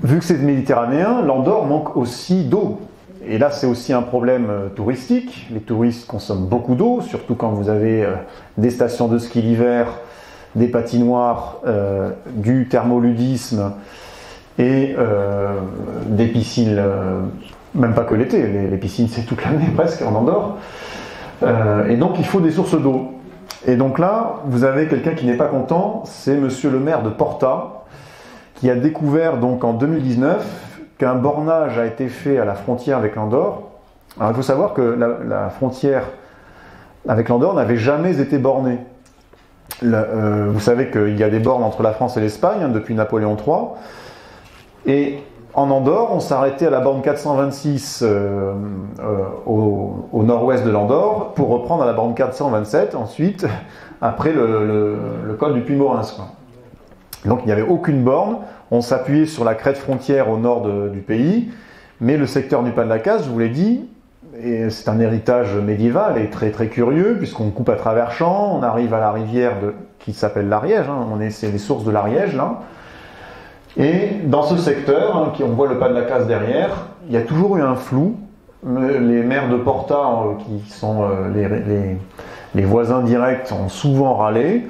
S1: vu que c'est méditerranéen, l'Andorre manque aussi d'eau. Et là, c'est aussi un problème touristique. Les touristes consomment beaucoup d'eau, surtout quand vous avez des stations de ski l'hiver, des patinoires, du thermoludisme et des piscines, même pas que l'été, les piscines c'est toute l'année presque en Andorre. Et donc, il faut des sources d'eau. Et donc là, vous avez quelqu'un qui n'est pas content, c'est monsieur le maire de Porta, qui a découvert donc en 2019 qu'un bornage a été fait à la frontière avec l'Andorre. Alors il faut savoir que la frontière avec l'Andorre n'avait jamais été bornée. Vous savez qu'il y a des bornes entre la France et l'Espagne depuis Napoléon III. Et en Andorre, on s'arrêtait à la borne 426 au nord-ouest de l'Andorre pour reprendre à la borne 427 ensuite, après le col du Puy-Morens, quoi. Donc il n'y avait aucune borne, on s'appuyait sur la crête frontière au nord du pays, mais le secteur du Pas de la Casse, je vous l'ai dit, et c'est un héritage médiéval et très très curieux, puisqu'on coupe à travers champs, on arrive à la rivière qui s'appelle l'Ariège, hein, c'est les sources de l'Ariège là. Et dans ce secteur, hein, on voit le Pas de la Casse derrière, il y a toujours eu un flou. Les maires de Porta, qui sont les voisins directs, ont souvent râlé,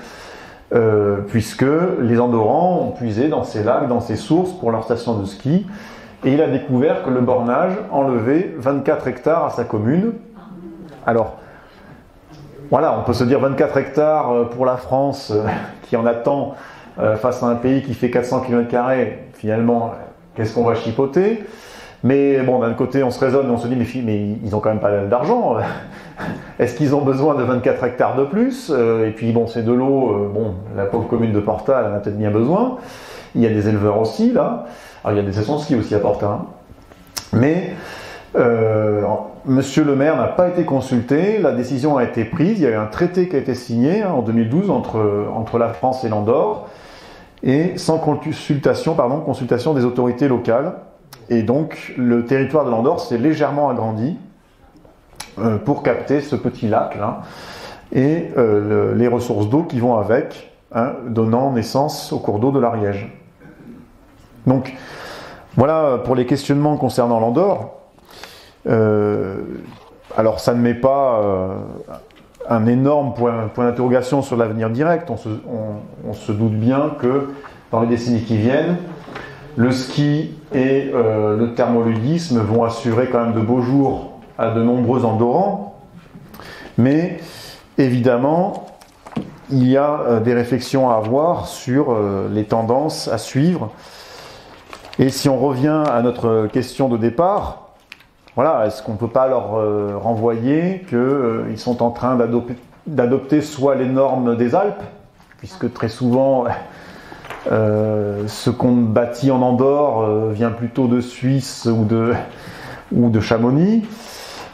S1: puisque les Andorrans ont puisé dans ces lacs, dans ces sources pour leur station de ski. Et il a découvert que le bornage enlevait 24 hectares à sa commune. Alors, voilà, on peut se dire 24 hectares pour la France, qui en attend face à un pays qui fait 400 km². Finalement, qu'est-ce qu'on va chipoter? Mais bon, d'un côté, on se raisonne et on se dit, mais ils n'ont quand même pas d'argent. Est-ce qu'ils ont besoin de 24 hectares de plus? Et puis, bon, c'est de l'eau. Bon, la pauvre commune de Porta, elle en a peut-être bien besoin. Il y a des éleveurs aussi, là. Alors, il y a des stations de ski aussi à Porta. Hein. Mais Monsieur le maire n'a pas été consulté. La décision a été prise. Il y a eu un traité qui a été signé en 2012 entre la France et l'Andorre. Et sans consultation des autorités locales. Et donc, le territoire de l'Andorre s'est légèrement agrandi pour capter ce petit lac là et les ressources d'eau qui vont avec, hein, donnant naissance au cours d'eau de l'Ariège. Donc, voilà pour les questionnements concernant l'Andorre. Alors, ça ne met pas un énorme point d'interrogation sur l'avenir direct. On se doute bien que dans les décennies qui viennent, le ski et le thermoludisme vont assurer quand même de beaux jours à de nombreux Andorrans. Mais évidemment, il y a des réflexions à avoir sur les tendances à suivre. Et si on revient à notre question de départ, voilà, est-ce qu'on ne peut pas leur renvoyer qu'ils sont en train d'adopter soit les normes des Alpes, puisque très souvent ce qu'on bâtit en Andorre vient plutôt de Suisse ou de Chamonix,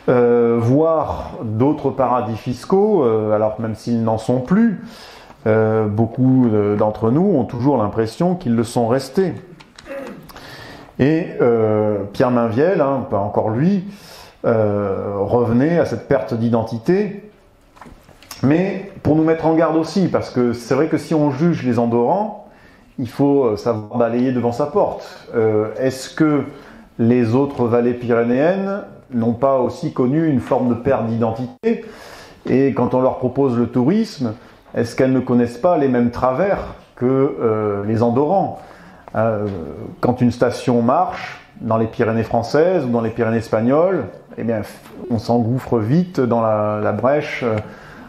S1: voire d'autres paradis fiscaux, alors même s'ils n'en sont plus, beaucoup d'entre nous ont toujours l'impression qu'ils le sont restés. Et Pierre Mainviel, hein, pas encore lui, revenait à cette perte d'identité, mais pour nous mettre en garde aussi, parce que c'est vrai que si on juge les Andorrans, il faut savoir balayer devant sa porte. Est-ce que les autres vallées pyrénéennes n'ont pas aussi connu une forme de perte d'identité? Et quand on leur propose le tourisme, est-ce qu'elles ne connaissent pas les mêmes travers que les Andorrans? Quand une station marche dans les Pyrénées françaises ou dans les Pyrénées espagnoles, eh bien, on s'engouffre vite dans la brèche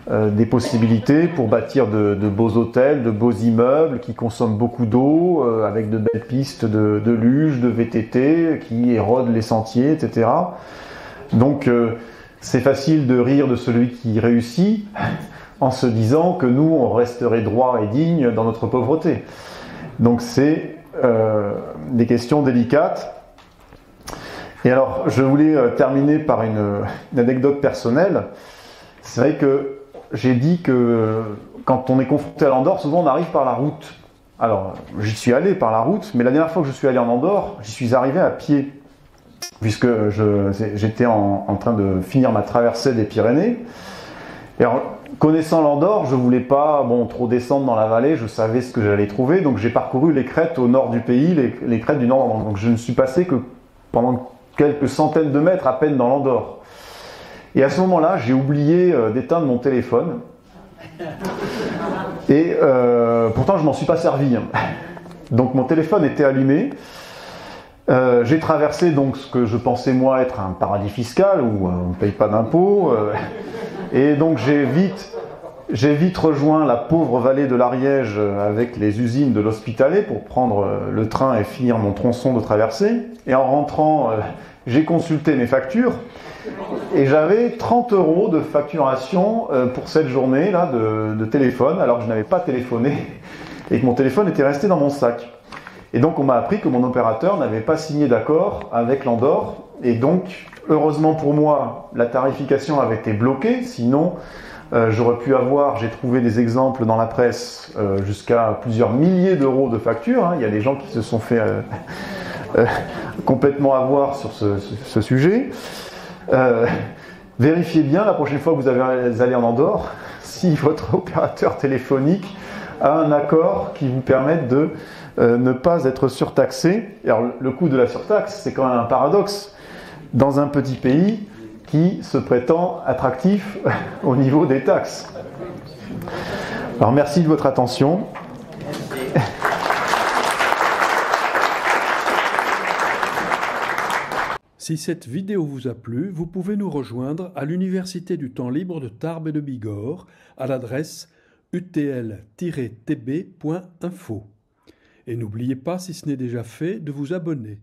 S1: des possibilités pour bâtir de beaux hôtels, de beaux immeubles qui consomment beaucoup d'eau, avec de belles pistes de luge, de VTT qui érodent les sentiers, etc. Donc c'est facile de rire de celui qui réussit en se disant que nous, on resterait droit et digne dans notre pauvreté. Donc c'est des questions délicates. Et alors, je voulais terminer par une anecdote personnelle. C'est vrai que j'ai dit que quand on est confronté à l'Andorre, souvent on arrive par la route. Alors, j'y suis allé par la route, mais la dernière fois que je suis allé en Andorre, j'y suis arrivé à pied, puisque j'étais en train de finir ma traversée des Pyrénées. Et alors, connaissant l'Andorre, je ne voulais pas trop descendre dans la vallée, je savais ce que j'allais trouver, donc j'ai parcouru les crêtes au nord du pays, les crêtes du nord. Donc je ne suis passé que pendant quelques centaines de mètres à peine dans l'Andorre. Et à ce moment-là, j'ai oublié d'éteindre mon téléphone. Et pourtant, je m'en suis pas servi. Hein. Donc mon téléphone était allumé. J'ai traversé donc ce que je pensais moi être un paradis fiscal où on ne paye pas d'impôts. Et donc j'ai vite rejoint la pauvre vallée de l'Ariège avec les usines de l'Hospitalet pour prendre le train et finir mon tronçon de traversée. Et en rentrant, j'ai consulté mes factures et j'avais 30 € de facturation pour cette journée-là de téléphone, alors que je n'avais pas téléphoné et que mon téléphone était resté dans mon sac. Et donc on m'a appris que mon opérateur n'avait pas signé d'accord avec l'Andorre, et donc heureusement pour moi, la tarification avait été bloquée, sinon J'aurais pu avoir, j'ai trouvé des exemples dans la presse, jusqu'à plusieurs milliers d'euros de factures. Hein. Il y a des gens qui se sont fait complètement avoir sur ce sujet. Vérifiez bien la prochaine fois que vous allez en Andorre si votre opérateur téléphonique a un accord qui vous permette de ne pas être surtaxé. Alors, le coût de la surtaxe, c'est quand même un paradoxe dans un petit pays qui se prétend attractif au niveau des taxes. Alors, merci de votre attention.
S2: Si cette vidéo vous a plu, vous pouvez nous rejoindre à l'Université du temps libre de Tarbes et de Bigorre à l'adresse utl-tb.info. Et n'oubliez pas, si ce n'est déjà fait, de vous abonner.